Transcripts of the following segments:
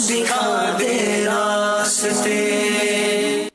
दिखा दे रास्ते।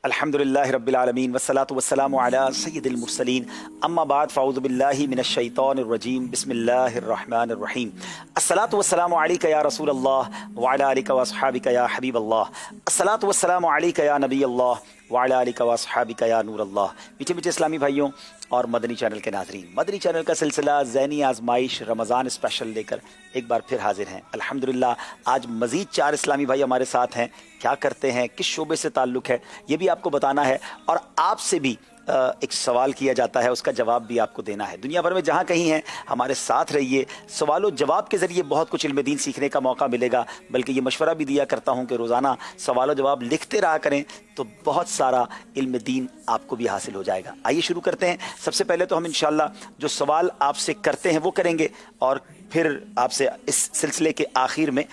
अल्हम्दुलिल्लाहि रब्बिल आलमीन वस्सलातु वस्सलामु अला सय्यिदिल मुरसलीन अम्मा बाद फ़अऊज़ु बिल्लाहि मिनश शैतानिर रजीम बिस्मिल्लाहिर रहमानिर रहीम। अस्सलातु वस्सलामु अलैका या रसूलल्लाह व अला आलिका व अस्हाबिका या हबीबल्लाह। अस्सलातु वस्सलामु अलैका या नबीयल्लाह व अला आलिका व अस्हाबिका या नूरल्लाह। मीठे मीठे इस्लामी भाइयों और मदनी चैनल के नाज़रीन, मदनी चैनल का सिलसिला ज़हनी आजमाइश रमज़ान स्पेशल लेकर एक बार फिर हाजिर हैं। अल्हम्दुलिल्लाह आज मज़ीद 4 इस्लामी भाई हमारे साथ हैं। क्या करते हैं, किस शोबे से ताल्लुक़ है, ये भी आपको बताना है और आपसे भी एक सवाल किया जाता है, उसका जवाब भी आपको देना है। दुनिया भर में जहाँ कहीं हैं हमारे साथ रहिए। सवालों जवाब के ज़रिए बहुत कुछ इल्म दीन सीखने का मौका मिलेगा। बल्कि ये मशवरा भी दिया करता हूँ कि रोज़ाना सवालों जवाब लिखते रहा करें तो बहुत सारा इल्म दीन आपको भी हासिल हो जाएगा। आइए शुरू करते हैं। सबसे पहले तो हम इंशाअल्लाह जो सवाल आपसे करते हैं वो करेंगे और फिर आपसे इस सिलसिले के आखिर में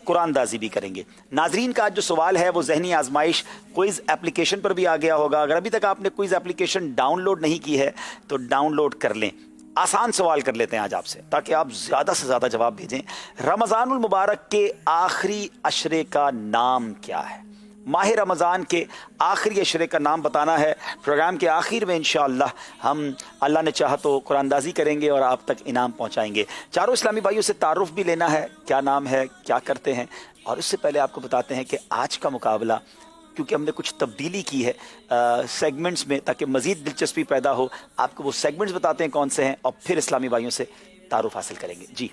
कुरानदाजी भी करेंगे। नाजरीन का आज जो सवाल है वो ज़हनी आजमाइश क्विज़ एप्लीकेशन पर भी आ गया होगा। अगर अभी तक आपने क्विज़ एप्लीकेशन डाउनलोड नहीं की है तो डाउनलोड कर लें। आसान सवाल कर लेते हैं आज आपसे ताकि आप ज़्यादा से ज़्यादा जवाब भेजें। रमज़ानुल मुबारक के आखिरी अशरे का नाम क्या है? माह रमज़ान के आखिरी अशरे का नाम बताना है। प्रोग्राम के आखिर में इंशाअल्लाह हम अल्लाह ने चाहा तो कुरानदाजी करेंगे और आप तक इनाम पहुंचाएंगे। चारों इस्लामी भाइयों से तारुफ भी लेना है, क्या नाम है, क्या करते हैं। और उससे पहले आपको बताते हैं कि आज का मुकाबला, क्योंकि हमने कुछ तब्दीली की है सेगमेंट्स में ताकि मज़ीद दिलचस्पी पैदा हो, आपको वो सेगमेंट्स बताते हैं कौन से हैं और फिर इस्लामी भाइयों से तारुफ हासिल करेंगे। जी,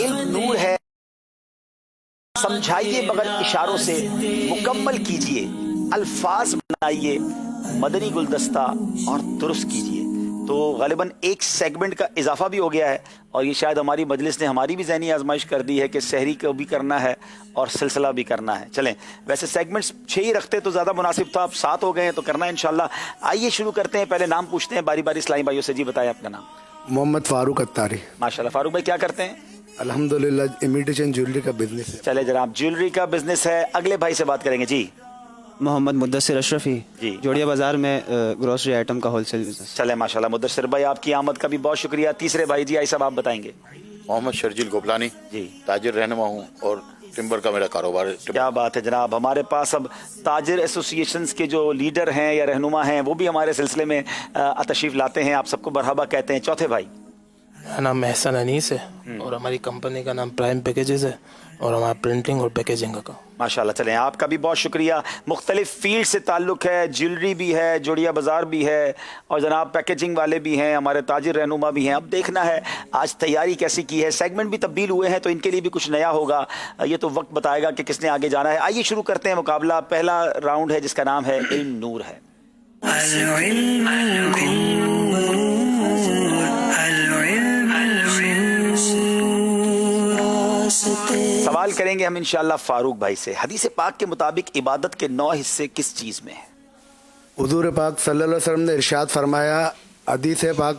इल्म नूर है, समझाइए मगर इशारों से, मुकम्मल कीजिए, अल्फाज बनाइए, मदनी गुलदस्ता और दुरुस्त कीजिए। तो गालिबन एक सेगमेंट का इजाफा भी हो गया है और ये शायद हमारी मजलिस ने हमारी भी ज़हनी आजमाइश कर दी है कि सहरी को भी करना है और सिलसिला भी करना है। चलें, वैसे सेगमेंट्स 6 ही रखते तो ज़्यादा मुनासिब था, अब 7 हो गए हैं तो करना है इंशाल्लाह। आइए शुरू करते हैं। पहले नाम पूछते हैं बारी बारी इस्लामी भाइयों से। जी बताएं अपना नाम। मोहम्मद फारूक अत्तारी। माशाल्लाह। फारूक भाई क्या करते हैं? अल्हम्दुलिल्लाह इमिटेशन ज्वेलरी का बिजनेस है। चले जनाब, ज्वेलरी का बिजनेस है। अगले भाई से बात करेंगे। जी, मोहम्मद मुद्दसिर अशरफी जी, जोड़िया बाजार में ग्रोसरी आइटम का होलसेल बिजनेस। चले माशाल्लाह। मुद्दसिर भाई आपकी आमद का भी बहुत शुक्रिया। तीसरे भाई जी आई साहब आप बताएंगे। मोहम्मद शर्जील गोपलानी जी, ताजिर रहनुमा हूँ और टिम्बर का मेरा कारोबार है। क्या बात है जनाब। हमारे पास अब ताजिर एसोसिएशंस के जो लीडर हैं या रहनुमा हैं वो भी हमारे सिलसिले में तशरीफ लाते हैं। आप सबको मरहबा कहते हैं। चौथे भाई? मेरा नाम महसन अनीस है और हमारी कंपनी का नाम प्राइम पैकेजेस है और हमारा प्रिंटिंग और पैकेजिंग का काम। माशाल्लाह। चलें, आपका भी बहुत शुक्रिया। मुख्तलिफ फील्ड से ताल्लुक़ है, ज्वेलरी भी है, जोड़िया बाज़ार भी है और जनाब पैकेजिंग वाले भी हैं, हमारे ताजिर रहनुमा भी हैं। अब देखना है आज तैयारी कैसी की है। सेगमेंट भी तब्दील हुए हैं तो इनके लिए भी कुछ नया होगा, ये तो वक्त बताएगा कि किसने आगे जाना है। आइए शुरू करते हैं मुकाबला। पहला राउंड है जिसका नाम है इल्म नूर है। सवाल करेंगे हम इंशाअल्लाह फारूक भाई से। हदीस पाक के मुताबिक इबादत के 9 हिस्से किस चीज़ में है? हुजूर पाक सल्लल्लाहु अलैहि वसल्लम ने इरशाद फरमाया, हदीस पाक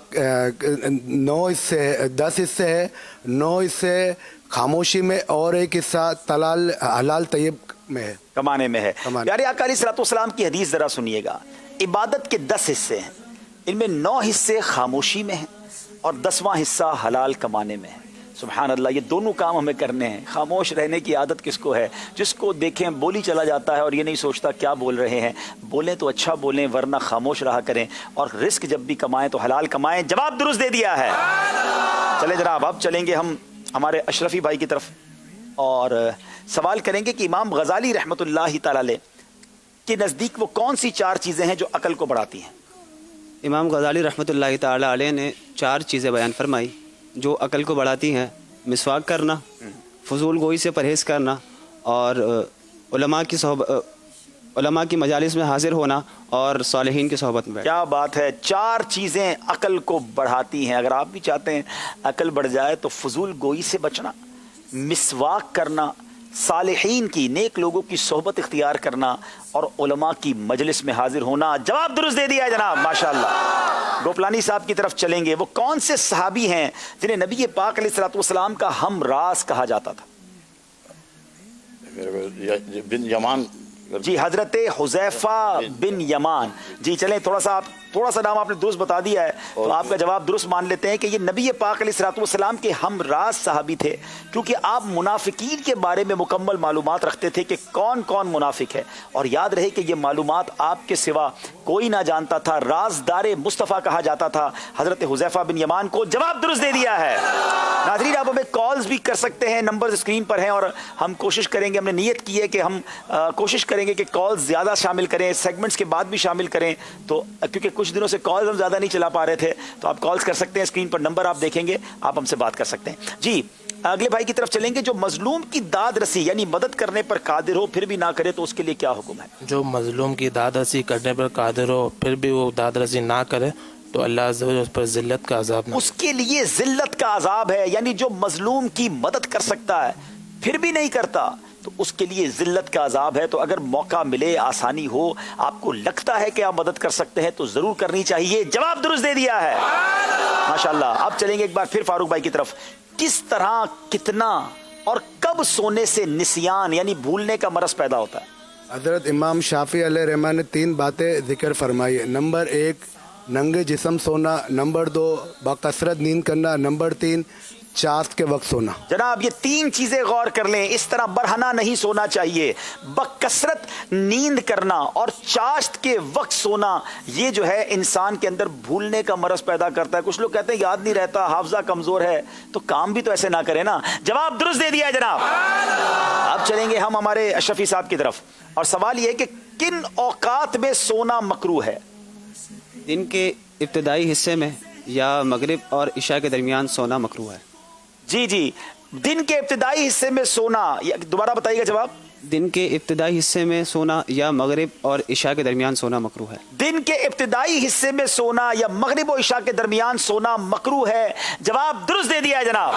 9 हिस्से 10 हिस्से है, 9 हिस्से खामोशी में और एक हिस्सा तलाल हलाल तैयब में है, कमाने में है। प्यारे आका अलैहिस्सलातु वस्सलाम की हदीस जरा सुनिएगा। इबादत के 10 हिस्से हैं, इनमें 9 हिस्से खामोशी में हैं और 10वां हिस्सा हलाल कमाने में है। सुभान अल्लाह, ये दोनों काम हमें करने हैं। खामोश रहने की आदत किसको है? जिसको देखें बोली चला जाता है और ये नहीं सोचता क्या बोल रहे हैं। बोलें तो अच्छा बोलें वरना खामोश रहा करें और रिस्क जब भी कमाएं तो हलाल कमाएं। जवाब दुरुस्त दे दिया है। चले जनाब, अब चलेंगे हम हमारे अशरफी भाई की तरफ और सवाल करेंगे कि इमाम गजाली रहमतुल्लाहि तआला अलैह के नज़दीक वो कौन सी 4 चीज़ें हैं जो अकल को बढ़ाती हैं? इमाम गजाली रहमतुल्लाहि तआला अलैह ने 4 चीज़ें बयान फरमाई जो अकल को बढ़ाती हैं। मिसवाक करना, फजूल गोई से परहेज़ करना और उलमा की मजालिस में हाजिर होना और सालिहीन की सोहबत में। क्या बात है। 4 चीज़ें अकल को बढ़ाती हैं। अगर आप भी चाहते हैं अकल बढ़ जाए तो फजूल गोई से बचना, मिसवाक करना, सालिहीन की नेक लोगों की सोहबत इख्तियार करना और उलमा की मजलिस में हाजिर होना। जवाब दुरुस्त दे दिया है जनाब, माशाअल्लाह। गोपलानी साहब की तरफ चलेंगे। वो कौन से सहाबी हैं जिन्हें नबी पाक अलैहिस्सलातु वस्सलाम का हम राज कहा जाता था? बिन यमान। जी, हजरत हुज़ैफा बिन यमान। जी चलें, थोड़ा सा आप थोड़ा सा नाम आपने दुरुस्त बता दिया है, तो आपका जवाब दुरुस्त मान लेते हैं कि ये नबी पाक अलैहिस्सलाम के हमराज सहाबी थे, क्योंकि आप मुनाफिकीन के बारे में मुकम्मल मालूमात रखते थे कि कौन कौन मुनाफिक है, और याद रहे कि ये मालूमात आपके सिवा कोई ना जानता था। राज़दारे मुस्तफ़ा कहा जाता था हजरत हुज़ैफा बिन यमान को। जवाब दुरुस्त दे दिया है। नाज़रीन, आप हमें कॉल्स भी कर सकते हैं, नंबर स्क्रीन पर हैं, और हम कोशिश करेंगे, हमने नियत की है कि हम कोशिश करेंगे कि कॉल्स ज़्यादा शामिल करें, सेगमेंट्स के बाद भी शामिल करें, तो क्योंकि कुछ दिनों से कॉल्स हम ज़्यादा नहीं चला पा रहे थे, तो आप कॉल्स कर सकते हैं। स्क्रीन पर नंबर आप देखेंगे, आप हमसे बात कर सकते हैं। जी, अगले भाई की तरफ चलेंगे। जो मजलूम की दाद रसी यानी मदद करने पर कादिर हो फिर भी ना करे, तो उसके लिए क्या हुक्म है? जो मजलूम की दाद रसी करने पर कादिर हो फिर भी वो दाद रसी ना करे तो अल्लाह अज़्ज़ व जल उस पर जिल्लत का अजाब, उसके लिए जिल्लत का अजाब है। यानी जो मजलूम की मदद कर सकता है फिर भी नहीं करता, तो उसके लिए जिल्लत का अजाब है। तो अगर मौका मिले, आसानी हो, आपको लगता है कि आप मदद कर सकते हैं, तो जरूर करनी चाहिए। जवाब दुरुस्त दे दिया है, माशाल्लाह। अब चलेंगे एक बार फिर फारूक भाई की तरफ। किस तरह, कितना और कब सोने से निसियान यानी भूलने का मरज पैदा होता है? हज़रत इमाम शाफी अलैहिर्रहमान ने 3 बातें जिक्र फरमाई है। नंबर 1 नंगे जिस्म सोना, नंबर 2 बकसरत नींद करना, नंबर 3 चाश्त के वक्त सोना। जनाब, ये 3 चीजें गौर कर लें। इस तरह बरहना नहीं सोना चाहिए। बकसरत नींद करना और चाश्त के वक्त सोना, ये जो है इंसान के अंदर भूलने का मरज पैदा करता है। कुछ लोग कहते हैं याद नहीं रहता, हाफजा कमजोर है, तो काम भी तो ऐसे ना करें ना। जवाब दुरुस्त दे दिया है जनाब। अब चलेंगे हम हमारे अशरफी साहब की तरफ, और सवाल ये है कि किन औकात में सोना मकरूह है? दिन के इब्तदाई हिस्से में या मगरिब और इशा के दरमियान सोना मकरूह है। जी जी, दिन के इब्तदाई हिस्से में सोना, दोबारा बताइएगा जवाब। दिन के इब्तदाई हिस्से में सोना या मगरिब और इशा के दरमियान सोना मकरूह है। दिन के इब्तदाई हिस्से में सोना या मगरिब और इशा के दरमियान सोना मकरूह है। जवाब दुरुस्त दे दिया है जनाब।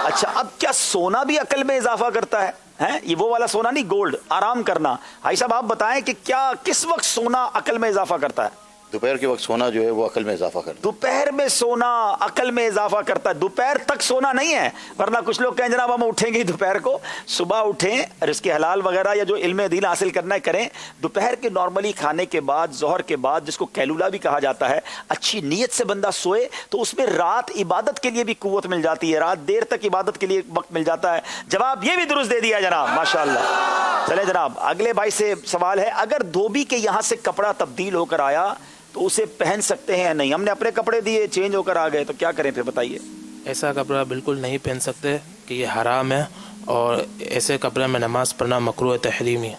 अच्छा, अब क्या सोना भी अकल में इजाफा करता है? हैं? ये वो वाला सोना नहीं, गोल्ड, आराम करना। भाई साहब आप बताएं कि क्या किस वक्त सोना अकल में इजाफा करता है? दोपहर के वक्त सोना जो है वो अकल में इजाफा करता है। दोपहर में सोना अकल में इजाफा करता है। दोपहर तक सोना नहीं है, वरना कुछ लोग कहें जनाब हम उठेंगे ही दोपहर को, सुबह उठें और इसके हलाल वगैरह या जो इल्म दीन हासिल करना है करें। दोपहर के नॉर्मली खाने के बाद, जोहर के बाद, जिसको कैलूला भी कहा जाता है, अच्छी नीयत से बंदा सोए तो उसमें रात इबादत के लिए भी कुव्वत मिल जाती है, रात देर तक इबादत के लिए वक्त मिल जाता है। जवाब ये भी दुरुस्त दे दिया जनाब, माशाअल्लाह। चले जनाब, अगले भाई से सवाल है, अगर धोबी के यहाँ से कपड़ा तब्दील होकर आया तो उसे पहन सकते हैं या नहीं? हमने अपने कपड़े दिए, चेंज होकर आ गए, तो क्या करें फिर बताइए? ऐसा कपड़ा बिल्कुल नहीं पहन सकते कि ये हराम है, और ऐसे कपड़े में नमाज पढ़ना मकरूह तहरीमी है।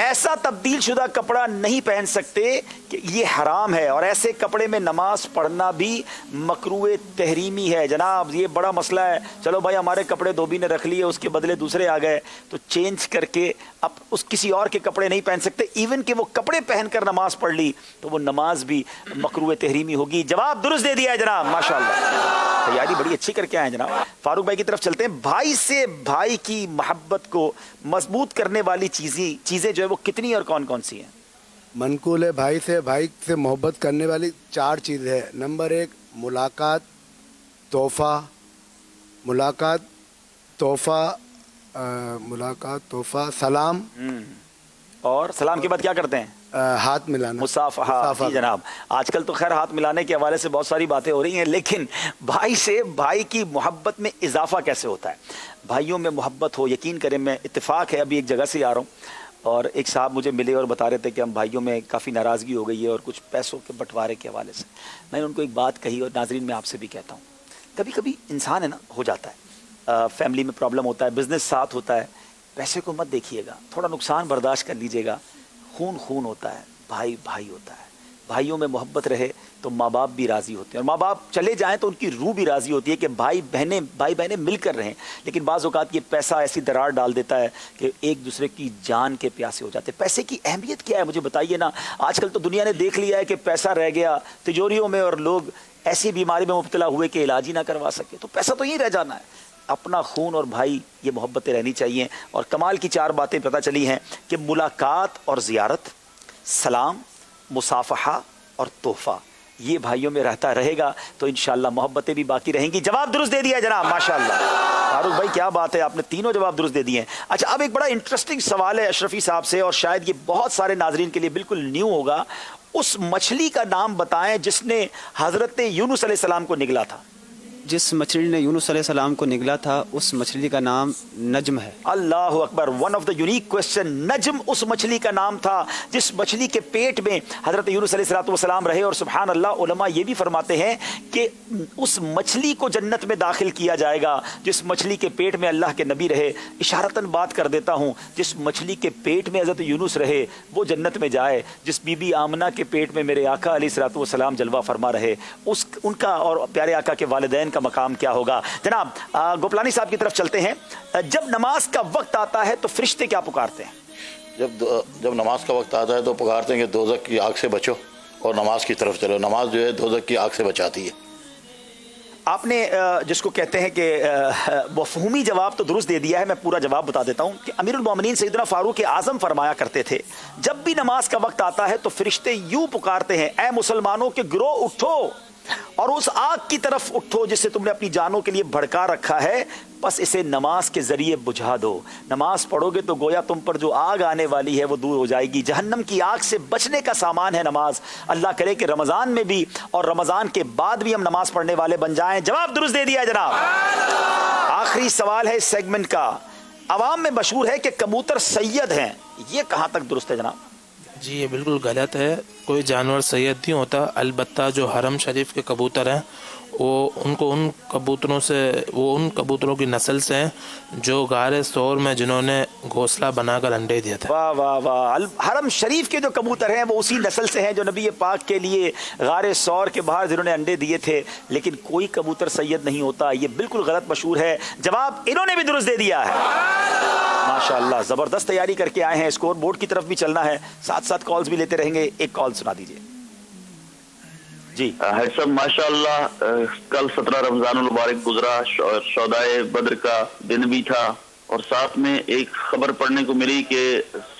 ऐसा तब्दील शुदा कपड़ा नहीं पहन सकते कि ये हराम है, और ऐसे कपड़े में नमाज पढ़ना भी मकरूह तहरीमी है। जनाब, ये बड़ा मसला है। चलो भाई, हमारे कपड़े धोबी ने रख लिए, उसके बदले दूसरे आ गए, तो चेंज करके अब उस किसी और के कपड़े नहीं पहन सकते। इवन कि वो कपड़े पहनकर नमाज पढ़ ली तो वो नमाज भी मकरूह तहरीमी होगी। जवाब दुरुस्त दे दिया है जनाब, माशाअल्लाह। तैयारी बड़ी अच्छी करके आए जनाब। फारूक भाई की तरफ चलते हैं। भाई से भाई की मोहब्बत को मजबूत करने वाली चीजें जो है वो कितनी और कौन कौन सी हैं? मनकूल है, भाई से मोहब्बत करने वाली 4 चीज़ है। नंबर 1 मुलाकात, तोहफा, सलाम, और सलाम के बाद क्या करते हैं? हाथ मिलाना, मुसाफहा। जी जनाब, आजकल तो खैर हाथ मिलाने के हवाले से बहुत सारी बातें हो रही हैं, लेकिन भाई से भाई की मोहब्बत में इजाफा कैसे होता है? भाइयों में मोहब्बत हो, यकीन करें, मैं इत्तेफाक है अभी एक जगह से आ रहा हूँ और एक साहब मुझे मिले और बता रहे थे कि हम भाइयों में काफ़ी नाराज़गी हो गई है और कुछ पैसों के बंटवारे के हवाले से। मैंने उनको एक बात कही, और नाजरीन मैं आपसे भी कहता हूँ, कभी कभी इंसान है ना, हो जाता है, फैमिली में प्रॉब्लम होता है, बिजनेस साथ होता है, पैसे को मत देखिएगा, थोड़ा नुकसान बर्दाश्त कर लीजिएगा। खून होता है, भाई होता है। भाइयों में मोहब्बत रहे तो माँ बाप भी राज़ी होते हैं, और माँ बाप चले जाएं तो उनकी रूह भी राज़ी होती है कि भाई बहनें मिलकर रहें। लेकिन बाज़ औक़ात ये पैसा ऐसी दरार डाल देता है कि एक दूसरे की जान के प्यासे हो जाते हैं। पैसे की अहमियत क्या है मुझे बताइए ना। आजकल तो दुनिया ने देख लिया है कि पैसा रह गया तिजोरियों में, और लोग ऐसी बीमारी में मुब्तला हुए कि इलाज ही ना करवा सके, तो पैसा तो यहीं रह जाना है। अपना खून और भाई, ये मोहब्बतें रहनी चाहिए। और कमाल की 4 बातें पता चली हैं कि मुलाकात और ज़ियारत, सलाम, मुसाफहा और तोहफ़ा, ये भाइयों में रहता रहेगा तो इंशाअल्लाह मोहब्बतें भी बाकी रहेंगी। जवाब दुरुस्त दे दिया जनाब, माशाअल्लाह। फारूक भाई क्या बात है, आपने तीनों जवाब दुरुस्त दे दिए हैं। अच्छा, अब एक बड़ा इंटरेस्टिंग सवाल है अशरफी साहब से, और शायद ये बहुत सारे नाजरीन के लिए बिल्कुल न्यू होगा। उस मछली का नाम बताएं जिसने हजरत यूनुस अलैहिस्सलाम को निगला था। जिस मछली ने यूनुस अलैहिस्सलाम को निगला था उस मछली का नाम नज्म है। अल्लाह अकबर, one of the unique question. नज्म उस मछली का नाम था जिस मछली के पेट में हजरत यूनुस अलैहिस्सलाम रहे। और सुभान अल्लाह, उलमा ये भी फरमाते हैं कि उस मछली को जन्नत में दाखिल किया जाएगा जिस मछली के पेट में अल्लाह के नबी रहे। इशारतन बात कर देता हूँ, जिस मछली के पेट में हजरत यूनुस रहे वो जन्नत में जाए, जिस बीबी आमना के पेट में मेरे आका अलैहिस्सलाम जलवा फरमा रहे, उस उनका और प्यारे आका के वालिदैन का मकाम क्या होगा। जनाब गोपलानी साहब की तरफ चलते हैं। जब नमाज का वक्त आता है तो फरिश्ते क्या पुकारते हैं? जब नमाज का वक्त आता है तो पुकारते हैं कि दोज़ख की आग से बचो और नमाज की तरफ चलो। नमाज जो है दोज़ख की आग से बचाती है। आपने जिसको कहते हैं कि मफ़हूमी जवाब तो दुरुस्त दे दिया है, मैं पूरा जवाब बता देता हूँ कि अमीरुल मोमिनीन सैयदना फारूक आज़म फरमाया करते थे, जब भी नमाज का वक्त आता है तो फरिश्ते यूं पुकारते हैं, ऐ मुसलमानों के गिरोह उठो और उस आग की तरफ उठो जिसे तुमने अपनी जानों के लिए भड़का रखा है, बस इसे नमाज के जरिए बुझा दो। नमाज पढ़ोगे तो गोया तुम पर जो आग आने वाली है वो दूर हो जाएगी। जहन्नम की आग से बचने का सामान है नमाज। अल्लाह करे कि रमज़ान में भी और रमज़ान के बाद भी हम नमाज पढ़ने वाले बन जाएं। जवाब दुरुस्त दे दिया है जनाब। आखिरी सवाल है इस सेगमेंट का। अवाम में मशहूर है कि कबूतर सैयद हैं, ये कहाँ तक दुरुस्त है जनाब? जी ये बिल्कुल गलत है। कोई जानवर सैयद नहीं होता। अलबत्ता जो हरम शरीफ के कबूतर हैं वो उन कबूतरों की नस्ल से हैं जो गारे सौर में जिन्होंने घोंसला बनाकर अंडे दिए थे। वाह वाह वाह। हरम शरीफ के जो कबूतर हैं वो उसी नस्ल से हैं जो नबी पाक के लिए गारे सौर के बाहर जिन्होंने अंडे दिए थे। लेकिन कोई कबूतर सैयद नहीं होता, ये बिल्कुल गलत मशहूर है। जवाब इन्होंने भी दुरुस्त दे दिया है। माशाअल्लाह, जबरदस्त तैयारी करके आए हैं। स्कोर बोर्ड की तरफ भी चलना है, साथ साथ कॉल्स भी लेते रहेंगे। एक कॉल सुना दीजिए जी। सब माशाअल्लाह, कल 17 रमजानुल मुबारक गुजरा और शौदाए बद्र का दिन भी था और साथ में एक खबर पढ़ने को मिली कि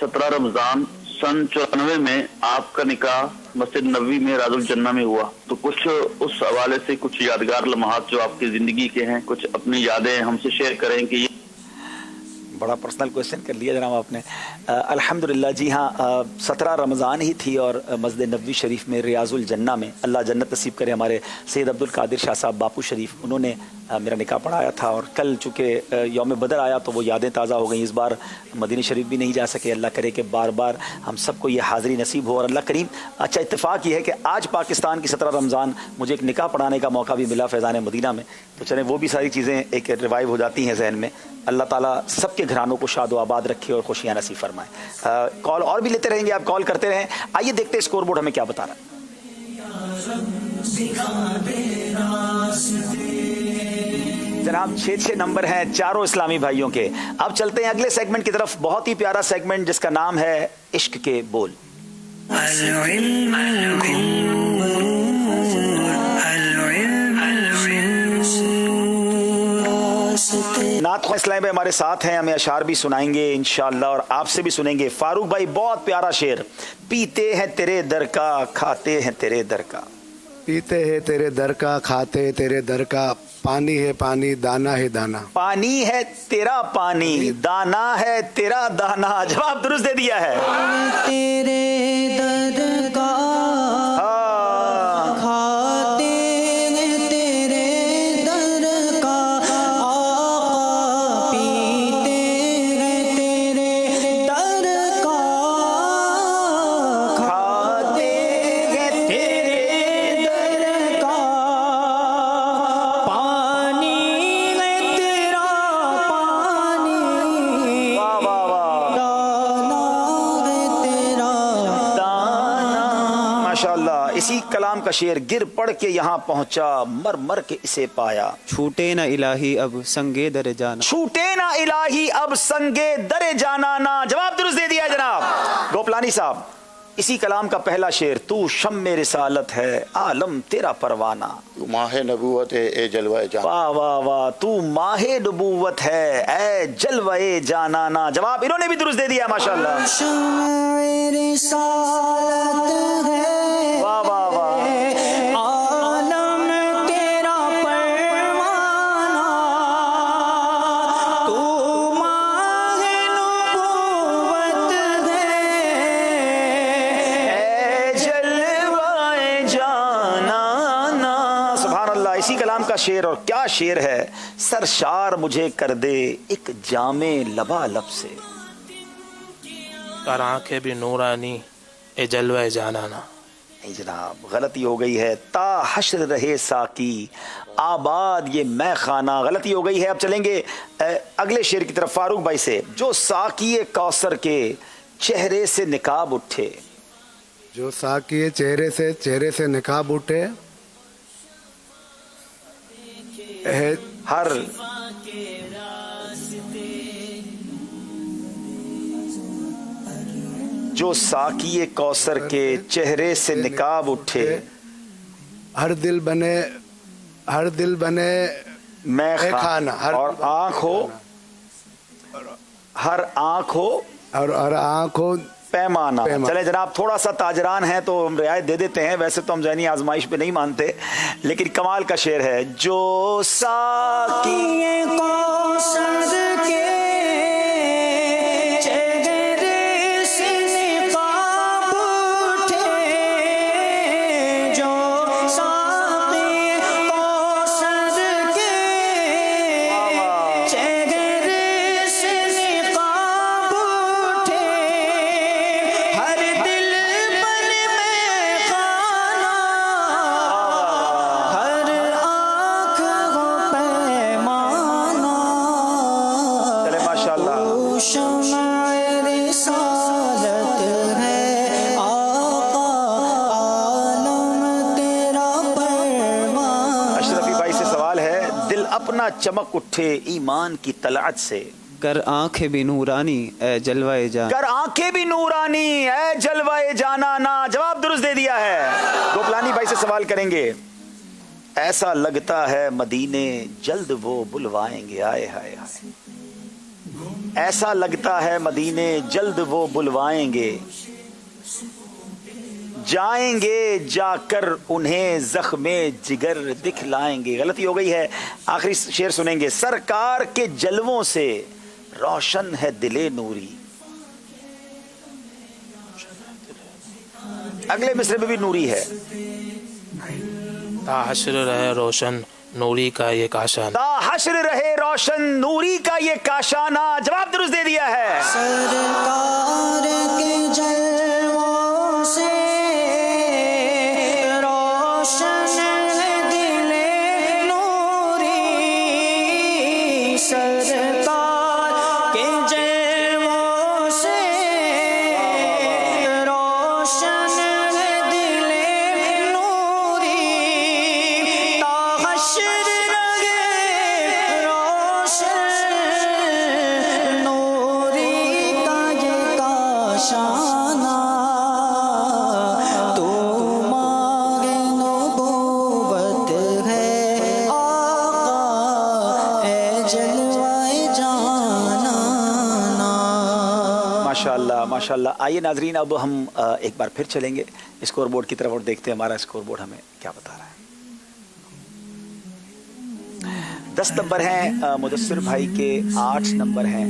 17 रमजान सन 94 में आपका निकाह मस्जिद नबवी में राजुल जन्ना में हुआ। तो कुछ उस हवाले से कुछ यादगार लम्हात जो आपकी जिंदगी के हैं, कुछ अपनी यादें हमसे शेयर करें कि बड़ा पर्सनल क्वेश्चन कर लिया जनाब आपने। अल्हम्दुलिल्लाह जी हाँ, 17 रमज़ान ही थी और मस्जिद नबवी शरीफ में रियाजुल जन्ना में, अल्लाह जन्नत नसीब करे, हमारे सैयद अब्दुल कादिर शाह साहब बापू शरीफ, उन्होंने मेरा निकाह पढ़ाया था। और कल चूँकि यौम बदर आया तो वो यादें ताज़ा हो गई। इस बार मदीना शरीफ भी नहीं जा सके। अल्लाह करे कि बार बार हम सबको ये हाज़री नसीब हो। और अल्लाह करीम, अच्छा इत्तेफाक ये है कि आज पाकिस्तान की 17 रमज़ान मुझे एक निकाह पढ़ाने का मौका भी मिला फैज़ान मदीना में। तो चलें वो भी सारी चीज़ें एक रिवाइव हो जाती हैं जहन में। अल्लाह ताला सबके घरानों को शाद व आबाद रखे और खुशियाँ नसीब फरमाए। कॉल और भी लेते रहेंगे, आप कॉल करते रहें। आइए देखते हैं स्कोर बोर्ड हमें क्या बता रहा है। जनाब 6-6 नंबर हैं चारों इस्लामी भाइयों के। अब चलते हैं अगले सेगमेंट की तरफ, बहुत ही प्यारा सेगमेंट जिसका नाम है इश्क के बोल। नात इस्लाम भाई हमारे साथ हैं, हमें अशार भी सुनाएंगे इंशाअल्लाह और आपसे भी सुनेंगे। फारूक भाई बहुत प्यारा शेर, पीते हैं तेरे दर का, खाते हैं तेरे दर का। पीते हैं तेरे दर का, खाते हैं तेरे दर का, पानी है पानी, दाना है दाना। पानी है तेरा पानी, दाना है तेरा दाना। जवाब दुरुस्त दे दिया है। तेरे दर का खाते हैं तेरे दर का, आका पीते हैं तेरे दर का, खाते हैं तेरे दर का, पानी है तेरा पानी, वाह वाह वाह, दाना है तेरा दाना। माशाअल्लाह। इसी कलाम का शेर, गिर पड़ के यहाँ पहुंचा, मर मर के इसे पाया। छूटे ना इलाही अब संगे दर जाना। छूटे ना इलाही अब संगे दरे जाना ना। जवाब दुरुस्त दे दिया जनाब गोपलानी साहब। इसी कलाम का पहला शेर, तू शम्मे रिसालत है, आलम तेरा परवाना। तू माहे नबूवत है ए जलवाए जान। वाह वाह वाह, तू माहे नबूवत है ए जलवाए जानाना। जवाब इन्होंने भी दुरुस्त दे दिया माशाअल्लाह। शम्मे रिसालत है, वाह वाह वाह, आलम तेरा परवाना, तू माहे नबूवत है, ए जलवाए शेर, और क्या शेर है। सरशार मुझे कर दे एक जामे लबा लब से। कर आंखें भी नूरानी ए जलवा जानाना। नहीं जनाब, गलती हो गई है। ता हश्र रहे साकी आबाद ये मैं खाना, गलती हो गई है। अब चलेंगे अगले शेर की तरफ फारूक भाई से। जो साकी कौसर के चेहरे से निकाब उठे। जो साकी चेहरे से निकाब उठे। हर जो साकी कौसर के चेहरे से निकाब उठे। हर दिल बने मैं खाना। और आँख हो, हर आँख हो और आँख हो पैमाना। चले जनाब, थोड़ा सा ताजरान है तो हम रियायत दे देते हैं। वैसे तो हम ज़हनी आजमाइश पे नहीं मानते, लेकिन कमाल का शेर है। जो साकी कौसर के चेहरे से निकाब उठे। जो साकी कौसर के चेहरे से निकाब उठे। हर दिल बन में खाना, हर आँख हो पैमाना। चले माशाल्लाह। शम्अ रिसालत है आका, आलम तेरा परवाना। अशरफी भाई से सवाल है। दिल अपना चमक उठे ईमान की तलअत से। कर आंखें भी नूरानी ए जलवाए जान। कर आंखें भी नूरानी है जलवाए जाना ना। जवाब दुरुस्त दे दिया है। गोपलानी भाई से सवाल करेंगे। ऐसा लगता है मदीने जल्द वो बुलवाएंगे। आए हाय हाय। ऐसा लगता है मदीने जल्द वो बुलवाएंगे। जाएंगे जाकर उन्हें जख्मे जिगर दिखलाएंगे। गलती हो गई है। आखिरी शेर सुनेंगे। सरकार के जलवों से रोशन है दिले नूरी। अगले मिसरे में भी नूरी है। ताहश्र रहे रोशन नूरी का ये काशाना। ताहश्र रहे रोशन नूरी का ये काशाना। जवाब दुरुस्त दे दिया है। सरकार के जलवों से रोशन है दिले नूरी। सरकार के जलवों से रोशन है दिले नूरी। ताहश्र रहे रोशन नूरी का ये काशाना। तू मांगे नबूवत है आका, ए जलवाए जाना ना। माशाल्लाह माशाल्लाह। आइए नाजरीन, अब हम एक बार फिर चलेंगे स्कोर बोर्ड की तरफ और देखते हैं हमारा स्कोर बोर्ड हमें क्या बता रहा है। 10 नंबर हैं मुदस्सिर भाई के, 8 नंबर हैं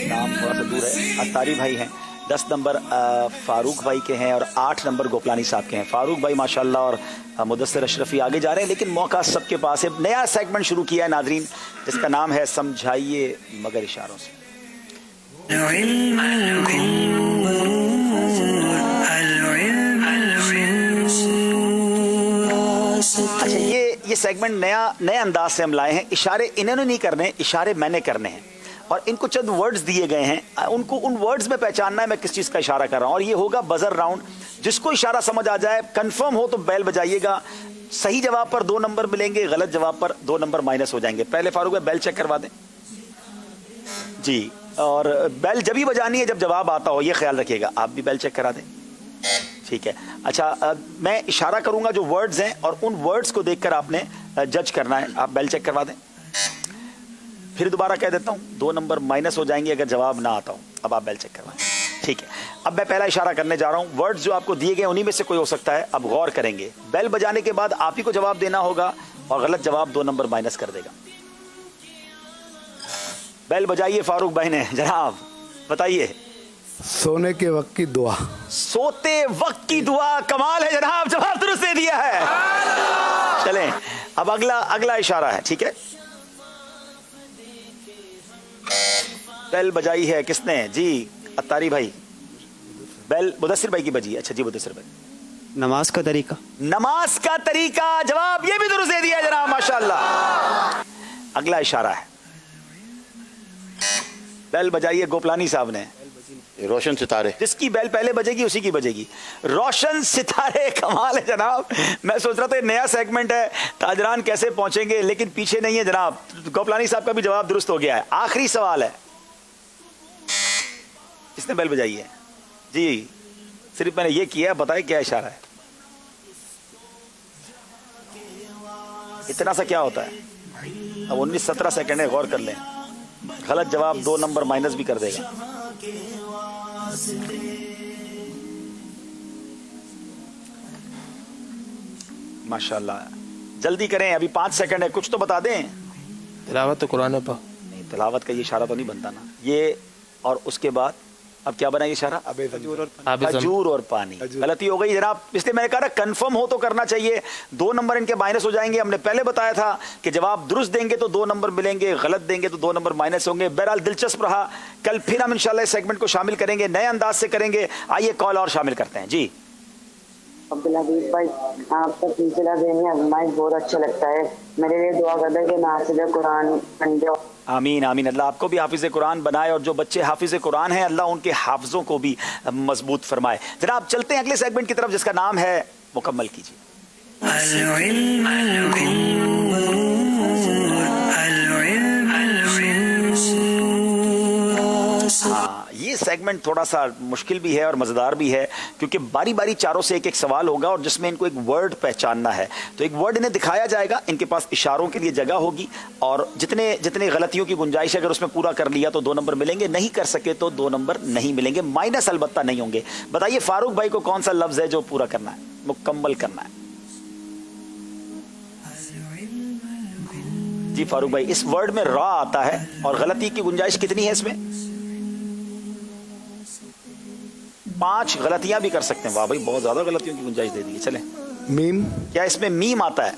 नाम थोड़ा सा दूर है, अतारी भाई हैं। 10 नंबर फारूक भाई के हैं और 8 नंबर गोपलानी साहब के हैं। फारूक भाई माशाल्लाह और मुदस्सिर अशरफी आगे जा रहे हैं, लेकिन मौका सबके पास है। नया सेगमेंट शुरू किया है नाजरीन, जिसका नाम है समझाइए मगर इशारों से। अच्छा, ये सेगमेंट नए अंदाज से हम लाए हैं। इशारे इन्होंने नहीं करने, इशारे मैंने करने हैं, और इनको चंद वर्ड्स दिए गए हैं, उनको उन वर्ड्स में पहचानना है मैं किस चीज़ का इशारा कर रहा हूँ। और ये होगा बजर राउंड। जिसको इशारा समझ आ जाए, कंफर्म हो तो बैल बजाइएगा। सही जवाब पर 2 नंबर मिलेंगे, गलत जवाब पर 2 नंबर माइनस हो जाएंगे। पहले फारूक भाई बैल चेक करवा दें जी, और बैल जब ही बजानी है जब जवाब आता हो, ये ख्याल रखिएगा। आप भी बैल चेक करा दें, ठीक है। अच्छा, मैं इशारा करूंगा जो वर्ड्स हैं, और उन वर्ड्स को देखकर आपने जज करना है। आप बैल चेक करवा दें। फिर दोबारा कह देता हूं, 2 नंबर माइनस हो जाएंगे अगर जवाब ना आता हो। अब आप बैल चेक करवाएं, ठीक है। अब मैं पहला इशारा करने जा रहा हूं। वर्ड्स जो आपको दिए गए उन्हीं में से कोई हो सकता है। अब गौर करेंगे, बैल बजाने के बाद आप ही को जवाब देना होगा, और गलत जवाब 2 नंबर माइनस कर देगा। बैल बजाइए फारूक भाई ने, जनाब बताइए। सोने के वक्त की दुआ। सोते वक्त की दुआ, कमाल है जनाब, जवाब दुरुस्त दे दिया है। चलें, अब अगला इशारा है, ठीक है। बेल बजाई है किसने? जी अत्तारी भाई, बेल मुदस्सिर भाई की बजी। अच्छा जी मुदस्सिर भाई। नमाज का तरीका। नमाज का तरीका, जवाब ये भी दुरुस्त दे दिया जनाब, माशाल्लाह। अगला इशारा है, बेल बजाई है गोपलानी साहब ने। रोशन सितारे। जिसकी बेल पहले बजेगी उसी की बजेगी। रोशन सितारे, कमाल है जनाब। मैं सोच रहा था नया सेगमेंट है, ताजरान कैसे पहुंचेंगे, लेकिन पीछे नहीं है जनाब। गोपलानी साहब का भी जवाब दुरुस्त हो गया है। आखिरी सवाल है, किसने बेल बजाई है? जी सिर्फ मैंने ये किया, बताए क्या इशारा है? इतना सा क्या होता है? अब 19-17 सेकंड है, गौर कर लें। गलत जवाब 2 नंबर माइनस भी कर देगा। माशाल्लाह, जल्दी करें, अभी 5 सेकंड है, कुछ तो बता दें। तिलावत कुरान पर। नहीं, तिलावत का ये इशारा तो नहीं बनता ना ये। और उसके बाद अब क्या बना ये इशारा? खजूर और पानी। गलती हो गई जनाब, इसलिए मैंने कहा कंफर्म हो तो करना चाहिए। 2 नंबर इनके माइनस हो जाएंगे। हमने पहले बताया था कि जवाब दुरुस्त देंगे तो 2 नंबर मिलेंगे, गलत देंगे तो 2 नंबर माइनस होंगे। बहरहाल दिलचस्प रहा, कल फिर हम इंशाल्लाह इस सेगमेंट को शामिल करेंगे, नए अंदाज से करेंगे। आइए कॉल और शामिल करते हैं। जी अब्दुल हबीब भाई, आपका सिलसिला देनी आजमाइश बहुत अच्छा लगता है। मेरे लिए दुआ करता है कि मैं हाफिज़ कुरान बन जाऊं। आमीन आमीन। अल्लाह आपको भी हाफिज़ कुरान बनाए, और जो बच्चे हाफिज़ कुरान हैं अल्लाह उनके हाफिज़ों को भी मजबूत फरमाए। जनाब चलते हैं अगले सेगमेंट की तरफ, जिसका नाम है मुकम्मल कीजिए। हाँ, ये सेगमेंट थोड़ा सा मुश्किल भी है और मज़ेदार भी है, क्योंकि बारी बारी चारों से एक एक सवाल होगा और जिसमें इनको एक वर्ड पहचानना है। तो एक वर्ड इन्हें दिखाया जाएगा, इनके पास इशारों के लिए जगह होगी, और जितने गलतियों की गुंजाइश है अगर उसमें पूरा कर लिया तो 2 नंबर मिलेंगे, नहीं कर सके तो 2 नंबर नहीं मिलेंगे, माइनस अलबत्ता नहीं होंगे। बताइए फारूक भाई को कौन सा लफ्ज है जो पूरा करना है, मुकम्मल करना है? जी फारूक भाई, इस वर्ड में रा आता है और गलती की गुंजाइश कितनी है इसमें? 5 गलतियां भी कर सकते हैं। वाह भाई, बहुत ज्यादा गलतियों की गुंजाइश दे दी। चले, मीम। क्या इसमें मीम आता है?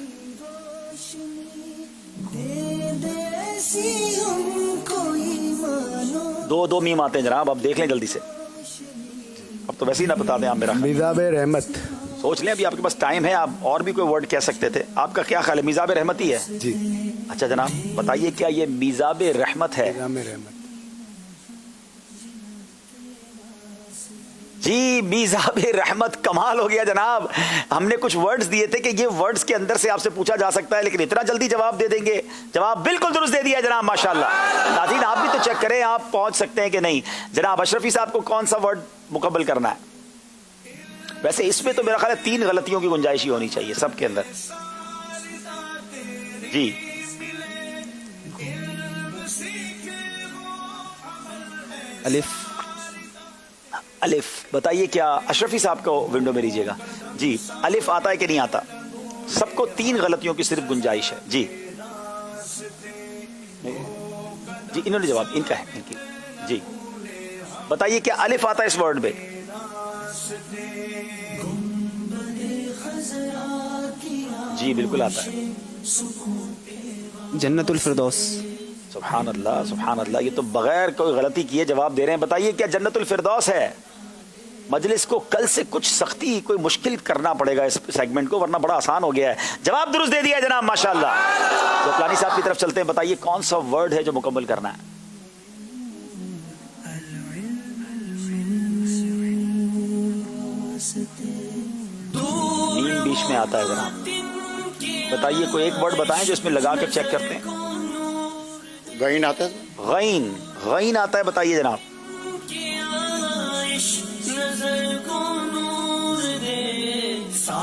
दो मीम आते हैं जनाब, आप देख लें जल्दी से। अब तो वैसे ही ना बता दें आप मेरा। मिजाब रहमत। सोच लें, अभी आपके पास टाइम है, आप और भी कोई वर्ड कह सकते थे। आपका क्या ख्याल है? मिजाब रहमत ही है जी। अच्छा जनाब बताइए, क्या ये मिजाब रहमत है? मिजाब रहमत। जी मिजाब रहमत, कमाल हो गया जनाब। हमने कुछ वर्ड्स दिए थे कि ये वर्ड्स के अंदर से आपसे पूछा जा सकता है, लेकिन इतना जल्दी जवाब दे देंगे। जवाब बिल्कुल दुरुस्त दे दिया जनाब, माशाल्लाह। नाज़रीन आप भी तो चेक करें, आप पहुंच सकते हैं कि नहीं। जनाब अशरफी साहब को कौन सा वर्ड मुकम्मल करना है? वैसे इसमें तो मेरा ख्याल है 3 गलतियों की गुंजाइश ही होनी चाहिए सबके अंदर। जी अलिफ। अलिफ, बताइए क्या? अशरफी साहब को विंडो में लीजिएगा। जी अलिफ आता है कि नहीं आता? सबको 3 गलतियों की सिर्फ गुंजाइश है। जी जी इन्होंने जवाब, इनका है, इनकी। जी बताइए क्या अलिफ आता है इस वर्ड में? जी बिल्कुल आता है। जन्नतुल फिरदौस। सुभान अल्लाह सुभान अल्लाह, ये तो बगैर कोई गलती किए जवाब दे रहे हैं। बताइए क्या जन्नतुल फिरदौस है? मजलिस को कल से कुछ सख्ती, कोई मुश्किल करना पड़ेगा इस सेगमेंट को, वरना बड़ा आसान हो गया है। जवाब दुरुस्त दे दिया है जनाब, माशाल्लाह। तो प्लानी साहब की तरफ चलते हैं, बताइए कौन सा वर्ड है जो मुकम्मल करना है? मीम बीच में आता है जनाब। बताइए कोई एक वर्ड बताएं जो इसमें लगा कर चेक करते हैं। गईन आता है? गईन, गईन आता है, बताइए जनाब।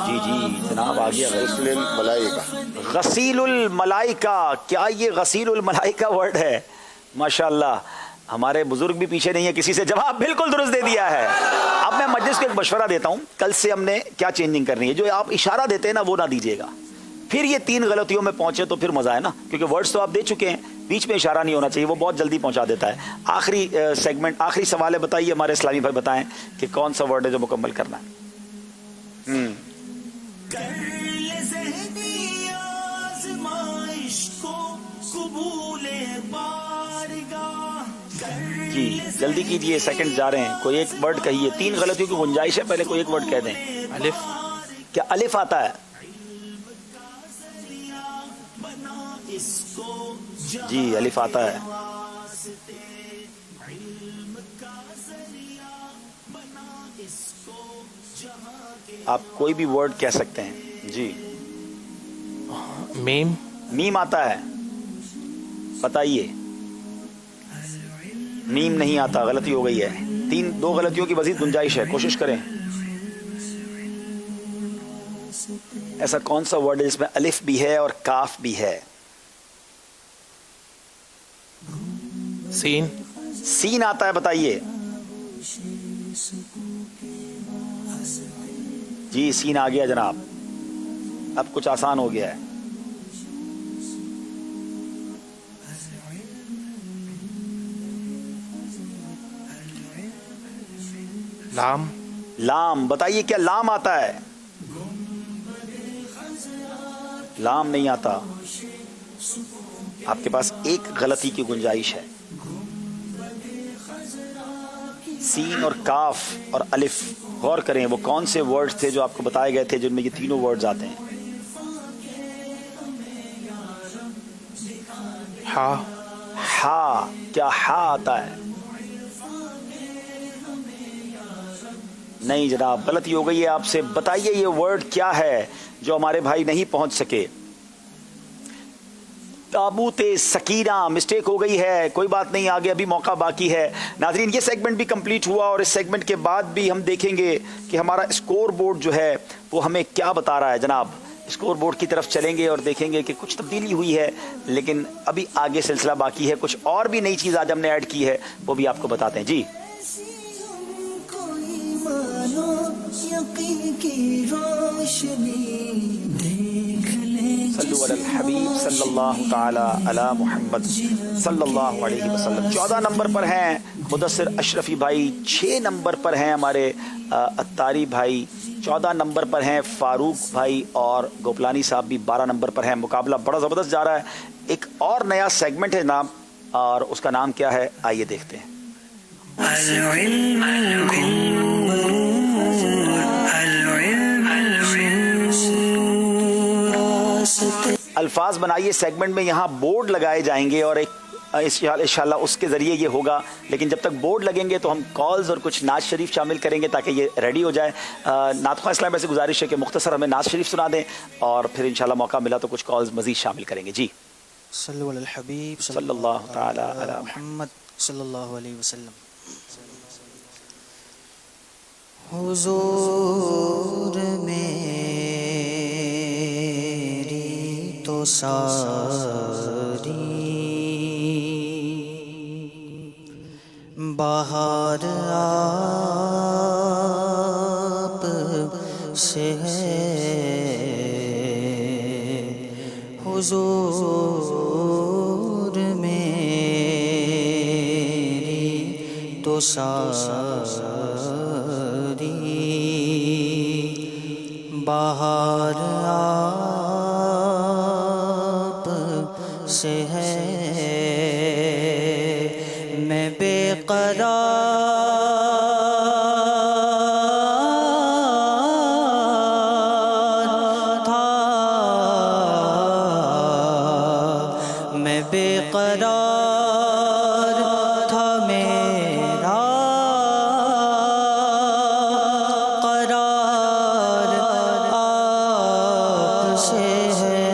जी जी जनाब आ गया। गसीलुल मलाइका। गसीलुल मलाइका, क्या ये गसीलुल मलाइका वर्ड है? माशाल्लाह, हमारे बुजुर्ग भी पीछे नहीं है किसी से। जवाब बिल्कुल दुरुस्त दे दिया है। अब मैं मजलिस को एक मशवरा देता हूं, कल से हमने क्या चेंजिंग करनी है। जो आप इशारा देते हैं ना वो ना दीजिएगा, फिर ये 3 गलतियों में पहुंचे तो फिर मजा है ना, क्योंकि वर्ड्स तो आप दे चुके हैं, बीच में इशारा नहीं होना चाहिए, वो बहुत जल्दी पहुंचा देता है। आखिरी सेगमेंट, आखिरी सवाल है, बताइए हमारे इस्लामी भाई बताएं कि कौन सा वर्ड है जो मुकम्मल करना है? جی جلدی کیجئے، سیکنڈ جا رہے ہیں. کوئی ایک ورڈ کہیے. 3 غلطیوں کی گنجائش ہے، پہلے کوئی ایک ورڈ کہہ دیں. الف. کیا الف آتا ہے؟ جی الف آتا ہے. آپ کوئی بھی ورڈ کہہ سکتے ہیں. جی میم. میم آتا ہے. بتائیے. میم نہیں آتا، غلطی ہو گئی ہے. 2 غلطیوں کی مزید گنجائش ہے، کوشش کریں. ایسا کون سا ورڈ ہے جس میں الف بھی ہے اور کاف بھی ہے؟ سین. سین آتا ہے، بتائیے. جی سین آ گیا جناب. اب کچھ آسان ہو گیا ہے. لام. لام. بتائیے کیا لام آتا ہے؟ لام نہیں آتا. آپ کے پاس ایک غلطی کی گنجائش ہے. سین اور کاف اور الف، غور کریں وہ کون سے ورڈز تھے جو آپ کو بتائے گئے تھے جن میں یہ تینوں ورڈز آتے ہیں؟ ہا. ہا. کیا ہا آتا ہے؟ نہیں جناب، غلطی ہو گئی ہے آپ سے. بتائیے یہ ورڈ کیا ہے جو ہمارے بھائی نہیں پہنچ سکے؟ تابوت سکینہ. مسٹیک ہو گئی ہے، کوئی بات نہیں، آگے ابھی موقع باقی ہے. ناظرین یہ سیگمنٹ بھی کمپلیٹ ہوا اور اس سیگمنٹ کے بعد بھی ہم دیکھیں گے کہ ہمارا اسکور بورڈ جو ہے وہ ہمیں کیا بتا رہا ہے. جناب اسکور بورڈ کی طرف چلیں گے اور دیکھیں گے کہ کچھ تبدیلی ہوئی ہے، لیکن ابھی آگے سلسلہ باقی ہے. کچھ اور بھی نئی چیز آج ہم نے ایڈ کی ہے، وہ بھی آپ کو بتاتے ہیں. جی صلو علی الحبیب صلی اللہ تعالی علی محمد صلی اللہ علیہ وسلم. 14 نمبر پر ہیں مدثر اشرفی بھائی، 6 نمبر پر ہیں ہمارے اتاری بھائی، 14 نمبر پر ہیں فاروق بھائی اور گوپلانی صاحب بھی 12 نمبر پر ہیں. مقابلہ بڑا زبردست جا رہا ہے. ایک اور نیا سیگمنٹ ہے جناب، اور اس کا نام کیا ہے آئیے دیکھتے ہیں. الفاظ بنائیے سیگمنٹ میں، یہاں بورڈ لگائے جائیں گے اور ایک انشاءاللہ اس کے ذریعے یہ ہوگا. لیکن جب تک بورڈ لگیں گے تو ہم کالز اور کچھ نعت شریف شامل کریں گے تاکہ یہ ریڈی ہو جائے. نعت خواہ اسلام سے گزارش ہے کہ مختصر ہمیں نعت شریف سنا دیں اور پھر انشاءاللہ موقع ملا تو کچھ کالز مزید شامل کریں گے. جی صلو علی الحبیب صلی اللہ تعالی علی محمد صلی اللہ علیہ وسلم. حضور میری تو ساری بہار آپ سے ہے. حضور میری تو ساری بہار آپ سے ہے. میں بے قرار تھا، میں بے قرار تھا، میرا قرار آپ سے ہے.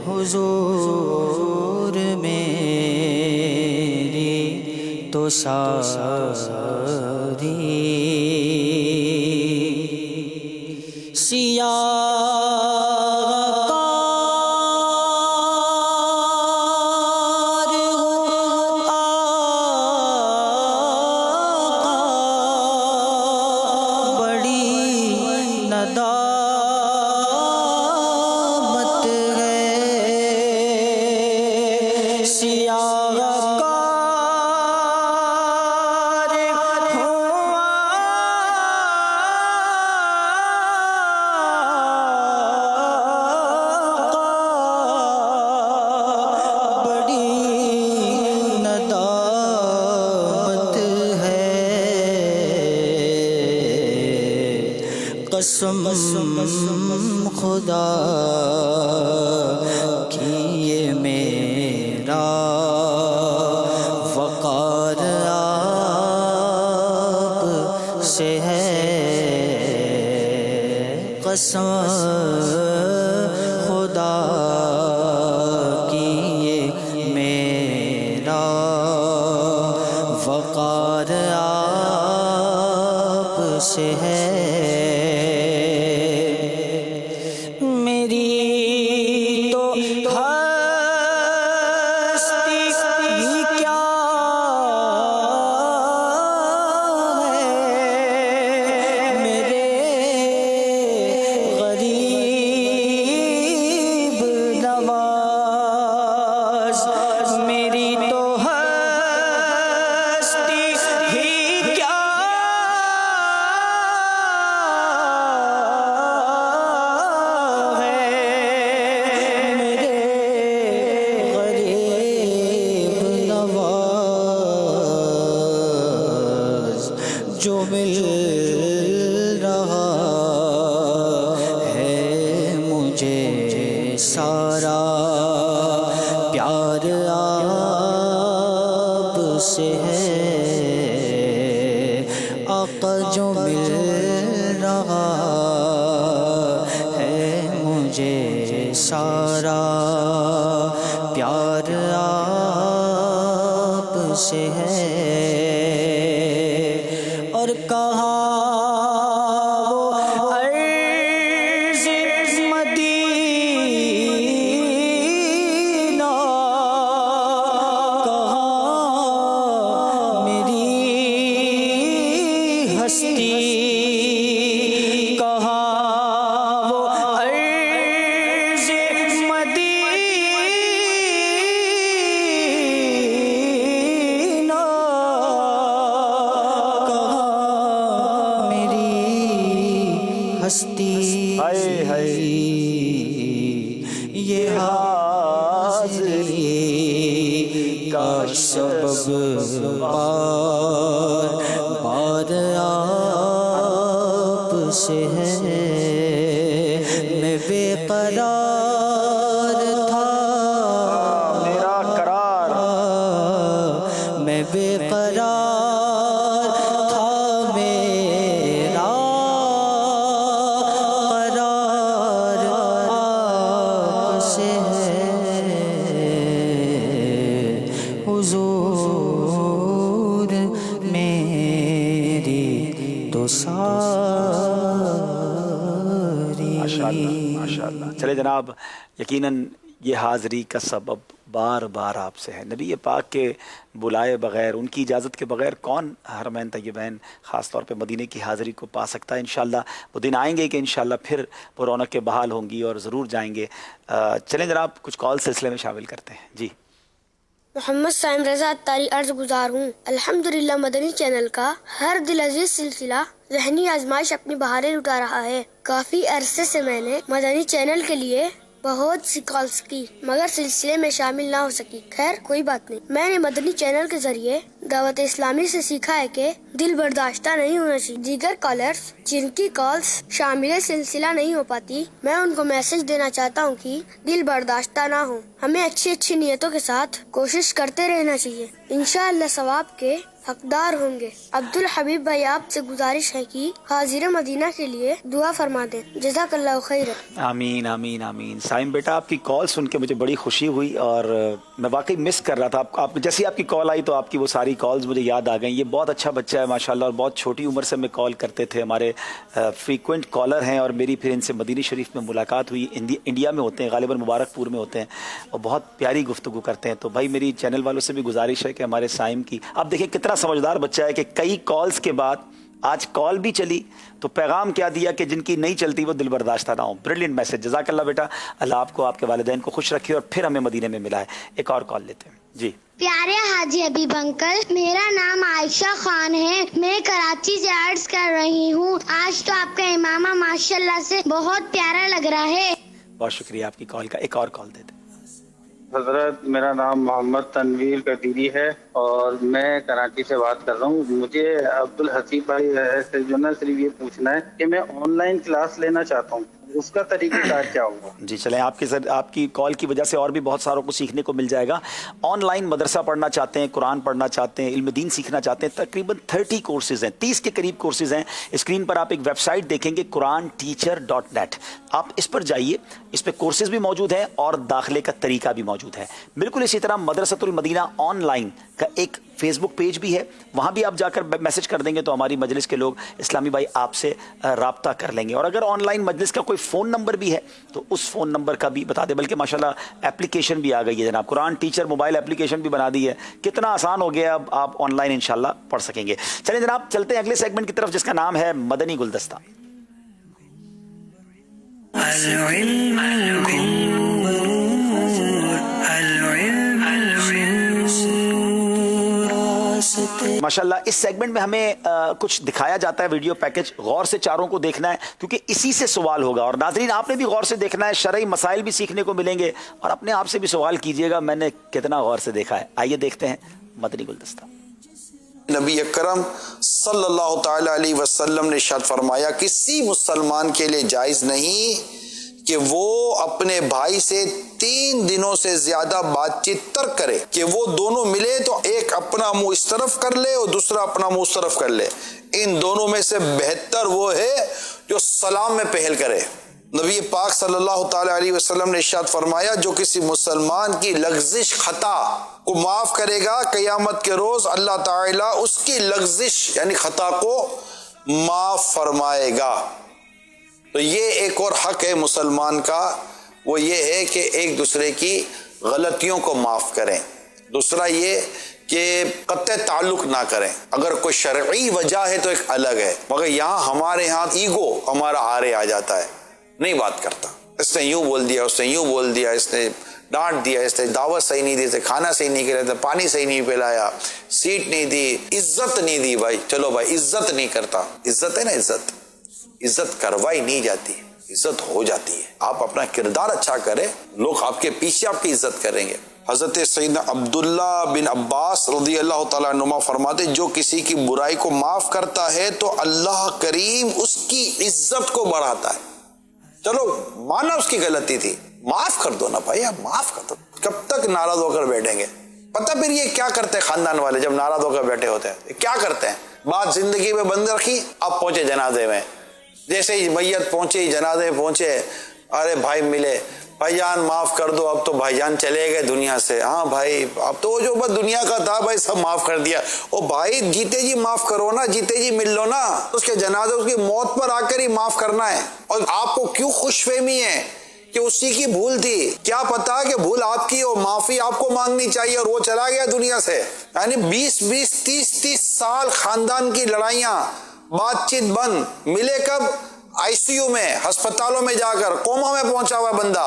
حضور میری تو ساری سیاہکار ہوں آقا، بڑی ندامت ہے. سیاہکار قسم خدا کی یہ میرا وقار آپ سے ہے، قسم خدا کی یہ میرا وقار آپ سے ہے، میری تو ہستی ہی کیا ہے، میرے غریب نواز، میری تو ہستی ہی کیا جو مل رہا ہے مجھے سارا پیار آپ سے ہے، آقا جو مل رہا ہے مجھے سارا پیار آپ سے ہے، اور کہاں وہ عرض مدینہ، کہاں میری ہستی، کہاں وہ عرض مدینہ، ہستی یہ حاضری کا سبب بار بار آپ سے ہے، میں بے قرار تھا، میرا قرار میں بے قرار تھا، میرا قرار آپ سے ہے، حضور میری تو ساری ماشاءاللہ۔ چلے جناب، یقیناً یہ حاضری کا سبب بار بار آپ سے ہے۔ نبی پاک کے بلائے بغیر، ان کی اجازت کے بغیر کون حرمین طیبین خاص طور پہ مدینے کی حاضری کو پا سکتا ہے؟ انشاءاللہ وہ دن آئیں گے کہ انشاءاللہ پھر وہ رونقیں بحال ہوں گی اور ضرور جائیں گے۔ چلیں جناب کچھ کال سلسلے میں شامل کرتے ہیں۔ جی محمد سائم رضا اتاری عرض گزار ہوں۔ الحمدللہ مدنی چینل کا ہر دل عزیز سلسلہ ذہنی آزمائش اپنی بہاریں لٹا رہا ہے۔ کافی عرصے سے میں نے مدنی چینل کے لیے بہت سی کالز کی مگر سلسلے میں شامل نہ ہو سکی۔ خیر کوئی بات نہیں، میں نے مدنی چینل کے ذریعے دعوت اسلامی سے سیکھا ہے کہ دل برداشتہ نہیں ہونا چاہیے۔ دیگر کالرز جن کی کالز شامل سلسلہ نہیں ہو پاتی، میں ان کو میسج دینا چاہتا ہوں کہ دل برداشتہ نہ ہو، ہمیں اچھی اچھی نیتوں کے ساتھ کوشش کرتے رہنا چاہیے، انشاءاللہ ثواب کے حقدار ہوں گے۔ عبدالحبیب بھائی آپ سے گزارش ہے کہ حاضر مدینہ کے لیے دعا فرما دیں، جزاک اللہ خیر۔ آمین آمین آمین۔ سائم بیٹا آپ کی کال سن کے مجھے بڑی خوشی ہوئی اور میں واقعی مس کر رہا تھا آپ جیسی آپ کی کال آئی تو آپ کی وہ ساری کالز مجھے یاد آ گئیں۔ یہ بہت اچھا بچہ ہے ماشاءاللہ اور بہت چھوٹی عمر سے میں کال کرتے تھے، ہمارے فریکوینٹ کالر ہیں اور میری پھر ان سے مدینہ شریف میں ملاقات ہوئی۔ انڈیا میں ہوتے ہیں، غالباً مبارک پور میں ہوتے ہیں اور بہت پیاری گفتگو کرتے ہیں۔ تو بھائی میری چینل والوں سے بھی گزارش ہے کہ ہمارے سائم کی، آپ دیکھیں کتنا سمجھدار بچہ ہے کہ کئی کالز کے بعد آج کال بھی چلی تو پیغام کیا دیا کہ جن کی نہیں چلتی وہ دل برداشتہ نہ ہو۔ بریلینٹ میسج، جزاک اللہ بیٹا، اللہ آپ کو آپ کے والدین کو خوش رکھے اور پھر ہمیں مدینے میں ملا ہے۔ ایک اور کال لیتے ہیں۔ جی پیارے حاجی حبیب انکل، میرا نام عائشہ خان ہے، میں کراچی سے عرض کر رہی ہوں۔ آج تو آپ کا امامہ ماشاءاللہ سے بہت پیارا لگ رہا ہے۔ بہت شکریہ آپ کی کال کا۔ ایک اور کال دیتے ہیں۔ حضرت میرا نام محمد تنویر قدیری ہے اور میں کراچی سے بات کر رہا ہوں. مجھے عبد الحسیب بھائی سے جو نا صرف یہ پوچھنا ہے کہ میں آن لائن کلاس لینا چاہتا ہوں, اس کا طریقہ کار کیا ہوگا؟ جی چلیں, آپ کی کال کی وجہ سے اور بھی بہت ساروں کو سیکھنے کو مل جائے گا. آن لائن مدرسہ پڑھنا چاہتے ہیں, قرآن پڑھنا چاہتے ہیں, علم دین سیکھنا چاہتے ہیں, تقریباً 30 کورسز ہیں, 30 کے قریب کورسز ہیں. اسکرین پر آپ ایک ویب سائٹ دیکھیں گے quranteacher.net, آپ اس پر جائیے, اس پہ کورسز بھی موجود ہیں اور داخلے کا طریقہ بھی موجود ہے. بالکل اسی طرح مدرسۃ المدینہ آن لائن کا ایک فیس بک پیج بھی ہے, وہاں بھی آپ جا کر میسج کر دیں گے تو ہماری مجلس کے لوگ اسلامی بھائی آپ سے رابطہ کر لیں گے. اور اگر آن لائن مجلس کا کوئی فون نمبر بھی ہے تو اس فون نمبر کا بھی بتا دیں. بلکہ ماشاءاللہ اپلیکیشن بھی آ گئی ہے جناب, قرآن ٹیچر موبائل اپلیکیشن بھی بنا دی ہے. کتنا آسان ہو گیا, اب آپ آن لائن انشاءاللہ پڑھ سکیں گے. چلیں جناب چلتے ہیں اگلے سیگمنٹ کی طرف جس کا نام ہے مدنی گلدستہ. ماشاءاللہ اس سیگمنٹ میں ہمیں کچھ دکھایا جاتا ہے ویڈیو پیکج, غور سے چاروں کو دیکھنا ہے کیونکہ اسی سے سوال ہوگا. اور ناظرین آپ نے بھی غور سے دیکھنا ہے, شرعی مسائل بھی سیکھنے کو ملیں گے اور اپنے آپ سے بھی سوال کیجئے گا میں نے کتنا غور سے دیکھا ہے. آئیے دیکھتے ہیں مدنی گلدستہ. نبی اکرم صلی اللہ تعالی علیہ وسلم نے ارشاد فرمایا کسی مسلمان کے لیے جائز نہیں کہ وہ اپنے بھائی سے 3 دنوں سے زیادہ بات چیت ترک کرے, کہ وہ دونوں ملے تو ایک اپنا منہ اس طرف کر لے اور دوسرا اپنا منہ اس طرف کر لے. ان دونوں میں سے بہتر وہ ہے جو سلام میں پہل کرے. نبی پاک صلی اللہ تعالی علیہ وسلم نے ارشاد فرمایا جو کسی مسلمان کی لغزش خطا کو معاف کرے گا, قیامت کے روز اللہ تعالی اس کی لغزش یعنی خطا کو معاف فرمائے گا. تو یہ ایک اور حق ہے مسلمان کا, وہ یہ ہے کہ ایک دوسرے کی غلطیوں کو معاف کریں. دوسرا یہ کہ قطع تعلق نہ کریں. اگر کوئی شرعی وجہ ہے تو ایک الگ ہے, مگر یہاں ہمارے ہاں ایگو ہمارا آرے آ جاتا ہے, نہیں بات کرتا, اس نے یوں بول دیا, اس نے یوں بول دیا, اس نے ڈانٹ دیا, اس نے دعوت صحیح نہیں دی, اس نے کھانا صحیح نہیں کیا, پانی صحیح نہیں پلایا, سیٹ نہیں دی, عزت نہیں دی. بھائی چلو بھائی عزت نہیں کرتا, عزت ہے نا, عزت کروائی نہیں جاتی, عزت ہو جاتی ہے. آپ اپنا کردار اچھا کریں, لوگ آپ کے پیچھے آپ کی عزت کریں گے. حضرت سیدنا عبداللہ بن عباس رضی اللہ تعالیٰ عنہما فرماتے جو کسی کی برائی کو معاف کرتا ہے تو اللہ کریم اس کی عزت کو بڑھاتا ہے. چلو مانا اس کی غلطی تھی, معاف کر دو نا بھائی, آپ معاف کر دو. کب تک ناراض ہو کر بیٹھیں گے؟ پتہ پھر یہ کیا کرتے ہیں خاندان والے جب ناراض ہو کر بیٹھے ہوتے ہیں, کیا کرتے ہیں؟ بات زندگی میں بند رکھی, اب پہنچے جنازے میں, جیسے ہی میت پہنچی, جنازے پہنچے, ارے بھائی ملے, بھائی جان معاف کر دو, اب تو بھائی جان چلے گئے دنیا سے. ہاں بھائی اب تو جو بس دنیا کا تھا بھائی سب معاف کر دیا. او بھائی جیتے جی معاف کرو نا, جیتے جی مل لو نا. اس کے جنازے اس کی موت پر آ کر ہی معاف کرنا ہے. اور آپ کو کیوں خوش فہمی ہے کہ اسی کی بھول تھی, کیا پتا کہ بھول آپ کی ہو, معافی آپ کو مانگنی چاہیے اور وہ چلا گیا دنیا سے. یعنی 20 30 سال خاندان کی لڑائیاں, بات چیت بند, ملے کب؟ آئی سی یو میں, ہسپتالوں میں جا کر, کوما میں پہنچا ہوا بندہ,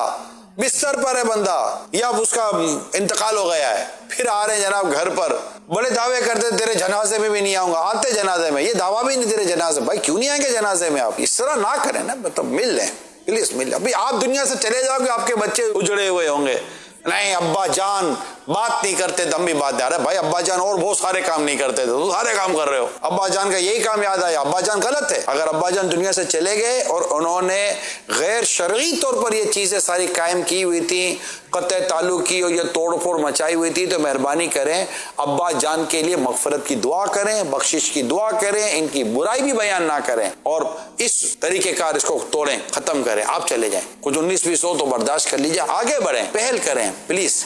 بستر پر ہے بندہ, یا اس کا انتقال ہو گیا ہے, پھر آ رہے ہیں جناب گھر پر, بڑے دعوے کرتے تیرے جنازے میں بھی نہیں آؤں گا. آتے جنازے میں, یہ دعویٰ بھی نہیں تیرے جنازے. بھائی کیوں نہیں آئیں گے جنازے میں؟ آپ اس طرح نہ کریں نا, مطلب مل لیں پلیز, مل لیں. ابھی آپ دنیا سے چلے جاؤ گے, آپ کے بچے اجڑے ہوئے ہوں گے, نہیں ابا جان بات نہیں کرتے تو ہم بھی بات دے رہے. بھائی ابا جان اور بہت سارے کام نہیں کرتے تھے, تو سارے کام کر رہے ہو. ابا جان کا یہی کام یاد آیا, ابا جان غلط ہے. اگر ابا جان دنیا سے چلے گئے اور انہوں نے غیر شرعی طور پر یہ چیزیں ساری قائم کی ہوئی تھی, قطع تعلق کی اور یہ توڑ پھوڑ مچائی ہوئی تھی, تو مہربانی کریں ابا جان کے لیے مغفرت کی دعا کریں, بخشش کی دعا کریں, ان کی برائی بھی بیان نہ کریں اور اس طریقہ کار اس کو توڑیں, ختم کریں. آپ چلے جائیں, کچھ 19-20 ہو تو برداشت کر لیجیے, آگے بڑھیں, پہل کریں پلیز.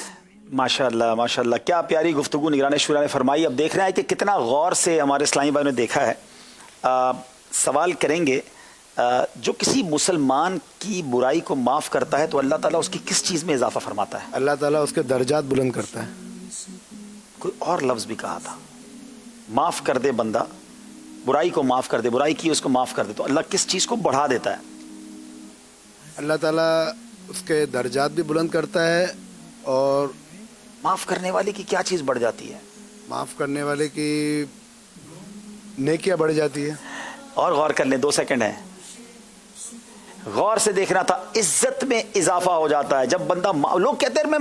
ماشاءاللہ ماشاءاللہ, کیا پیاری گفتگو نگران شورا نے فرمائی. اب دیکھ رہے ہیں کہ کتنا غور سے ہمارے اسلامی بھائی نے دیکھا ہے. سوال کریں گے, جو کسی مسلمان کی برائی کو معاف کرتا ہے تو اللہ تعالیٰ اس کی کس چیز میں اضافہ فرماتا ہے؟ اللہ تعالیٰ اس کے درجات بلند کرتا ہے. کوئی اور لفظ بھی کہا تھا, معاف کر دے بندہ, برائی کو معاف کر دے, برائی کی اس کو معاف کر دے, تو اللہ کس چیز کو بڑھا دیتا ہے؟ اللہ تعالیٰ اس کے درجات بھی بلند کرتا ہے. اور معاف کرنے والے کی کیا چیز بڑھ جاتی ہے؟ معاف کرنے والے کی نیکیاں بڑھ جاتی ہے. اور غور کر لیں, 2 سیکنڈ ہیں. غور سے دیکھنا تھا. عزت میں اضافہ ہو جاتا ہے جب بندہ لوگ کہتے ہیں میں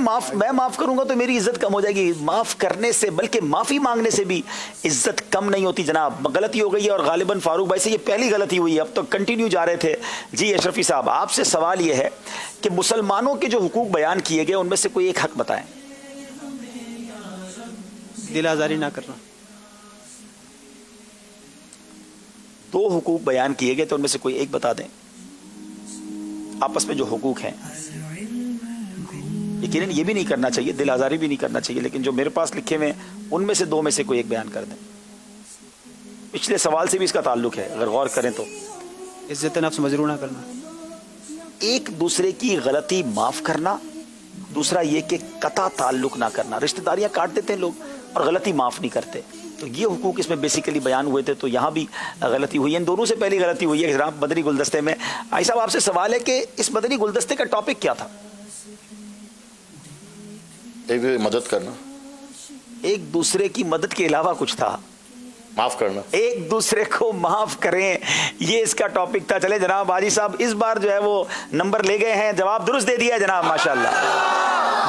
معاف کروں گا تو میری عزت کم ہو جائے گی. معاف کرنے سے بلکہ معافی مانگنے سے بھی عزت کم نہیں ہوتی جناب. غلطی ہو گئی ہے اور غالباً فاروق بھائی سے یہ پہلی غلطی ہوئی ہے, اب تو کنٹینیو جا رہے تھے. جی اشرفی صاحب آپ سے سوال یہ ہے کہ مسلمانوں کے جو حقوق بیان کیے گئے ان میں سے کوئی ایک حق بتائیں. دل آزاری نہ کرنا. 2 حقوق بیان کیے گئے تو ان میں سے کوئی ایک بتا دیں. آپس میں جو حقوق ہیں یقیناً یہ بھی نہیں کرنا چاہیے, دل آزاری بھی نہیں کرنا چاہیے, لیکن جو میرے پاس لکھے ہوئے ان میں سے 2 میں سے کوئی ایک بیان کر دیں. پچھلے سوال سے بھی اس کا تعلق ہے اگر غور کریں تو. عزت نفس مجروح نہ کرنا. ایک دوسرے کی غلطی معاف کرنا, دوسرا یہ کہ قطع تعلق نہ کرنا. رشتہ داریاں کاٹ دیتے ہیں لوگ اور غلطی معاف نہیں کرتے, تو یہ حقوق اس میں بیسیکلی بیان ہوئے تھے. تو یہاں بھی غلطی ہوئی ہے. ان دونوں سے پہلی غلطی ہوئی ہے جناب مدنی گلدستے میں. آئی صاحب آپ سے سوال ہے کہ اس مدنی گلدستے کا ٹاپک کیا تھا؟ ایک مدد کرنا, ایک دوسرے کی مدد کے علاوہ کچھ تھا. معاف کرنا, ایک دوسرے کو معاف کریں, یہ اس کا ٹاپک تھا. چلے جناب حاجی صاحب اس بار جو ہے وہ نمبر لے گئے ہیں, جواب درست دے دیا ہے جناب ماشاءاللہ.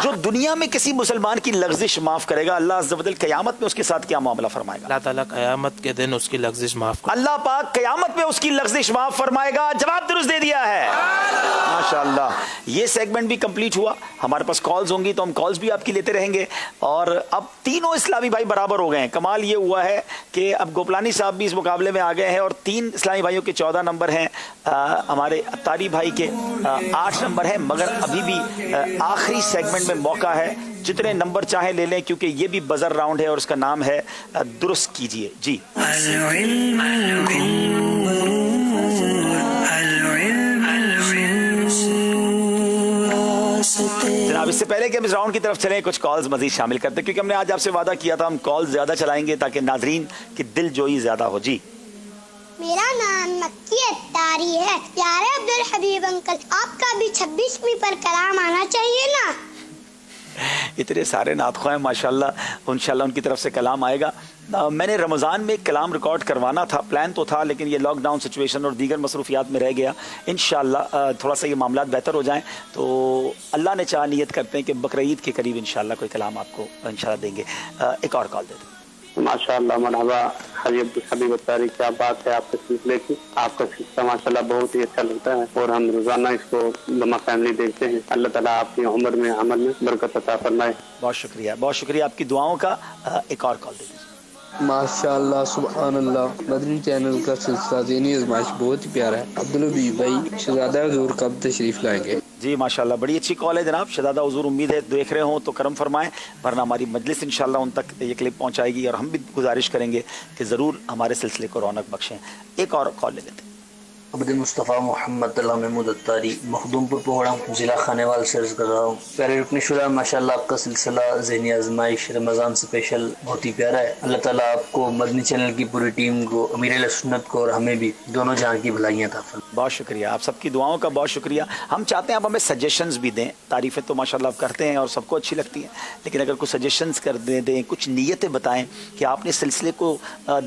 جو دنیا میں کسی مسلمان کی لغزش معاف کرے گا اللہ عز و جل قیامت میں اس کے ساتھ کیا معاملہ فرمائے گا؟ اللہ تعالیٰ قیامت کے دن اس کی لغزش معاف کرے. اللہ پاک قیامت میں اس کی لغزش معاف فرمائے گا. جواب درست دے دیا ہے ماشاءاللہ. یہ سیگمنٹ بھی کمپلیٹ ہوا. ہمارے پاس کالز ہوں گی تو ہم کالز بھی آپ کی لیتے رہیں گے. اور اب تینوں اسلامی بھائی برابر ہو گئے ہیں. کمال یہ ہوا ہے کہ اب گوپلانی صاحب بھی اس مقابلے میں آ گئے ہیں اور 3 اسلامی بھائیوں کے 14 نمبر ہیں, ہمارے اتاری بھائی کے 8 نمبر ہیں. مگر ابھی بھی آخری سیگمنٹ میں موقع ہے, جتنے نمبر چاہیں لے لیں کیونکہ یہ بھی بزر راؤنڈ ہے اور اس کا نام ہے درست کیجئے. جی جناب اس سے پہلے کہ ہم اس راؤنڈ کی طرف چلیں کچھ کالز مزید شامل کرتے ہیں کیونکہ ہم نے آج آپ سے وعدہ کیا تھا ہم کالز زیادہ چلائیں گے تاکہ ناظرین کی دل جوئی زیادہ ہو. جی میرا نام مکی اتاری ہے. پیارے عبدالحبیب انکل آپ کا بھی 26ویں پر کلام آنا چاہیے نا. اتنے سارے نعت خواہ ہیں ماشاءاللہ, انشاءاللہ ان کی طرف سے کلام آئے گا. میں نے رمضان میں ایک کلام ریکارڈ کروانا تھا, پلان تو تھا, لیکن یہ لاک ڈاؤن سچویشن اور دیگر مصروفیات میں رہ گیا. انشاءاللہ تھوڑا سا یہ معاملات بہتر ہو جائیں تو اللہ نے چاہ نیت کرتے ہیں کہ بقرعید کے قریب انشاءاللہ کوئی کلام آپ کو انشاءاللہ دیں گے. ایک اور کال دیتے ہیں. ماشاءاللہ مرحبا حاجی عبدالحبیب اتاری, کیا بات ہے آپ کے سلسلے کی. آپ کا سلسلہ ماشاءاللہ بہت ہی اچھا لگتا ہے اور ہم روزانہ اس کو لمحہ فیملی دیکھتے ہیں. اللہ تعالیٰ آپ کی عمر میں عمل میں برکت عطا فرمائے. بہت شکریہ, بہت شکریہ آپ کی دعاؤں کا. ایک اور کال دیتے ہیں. ماشاءاللہ سبحان اللہ, مدنی چینل کا سلسلہ ذہنی آزمائش بہت ہی پیارا ہے. عبدالحبیب بھائی شہزادہ حضور کب تشریف لائیں گے؟ جی ماشاءاللہ بڑی اچھی کال ہے جناب. شہزادہ حضور امید ہے دیکھ رہے ہوں تو کرم فرمائیں, ورنہ ہماری مجلس انشاءاللہ ان تک یہ کلپ پہنچائے گی اور ہم بھی گزارش کریں گے کہ ضرور ہمارے سلسلے کو رونق بخشیں. ایک اور کال لے لیتے ہیں. عبد مصطفیٰ محمد اللہ محمود اتاری, مخدوم پور پوڑا, ضلع خانیوال سے عرض کر رہا ہوں. پیارے رکن شورا ماشاءاللہ آپ کا سلسلہ ذہنی آزمائش رمضان اسپیشل بہت ہی پیارا ہے. اللہ تعالیٰ آپ کو, مدنی چینل کی پوری ٹیم کو, امیر اہل سنت کو اور ہمیں بھی دونوں جہاں کی بھلائیاں عطا فرمائے. بہت شکریہ آپ سب کی دعاؤں کا, بہت شکریہ. ہم چاہتے ہیں آپ ہمیں سجیشنز بھی دیں. تعریفیں تو ماشاءاللہ آپ کرتے ہیں اور سب کو اچھی لگتی ہیں, لیکن اگر کچھ سجیشنز کر دیں, کچھ نیتیں بتائیں کہ آپ نے سلسلے کو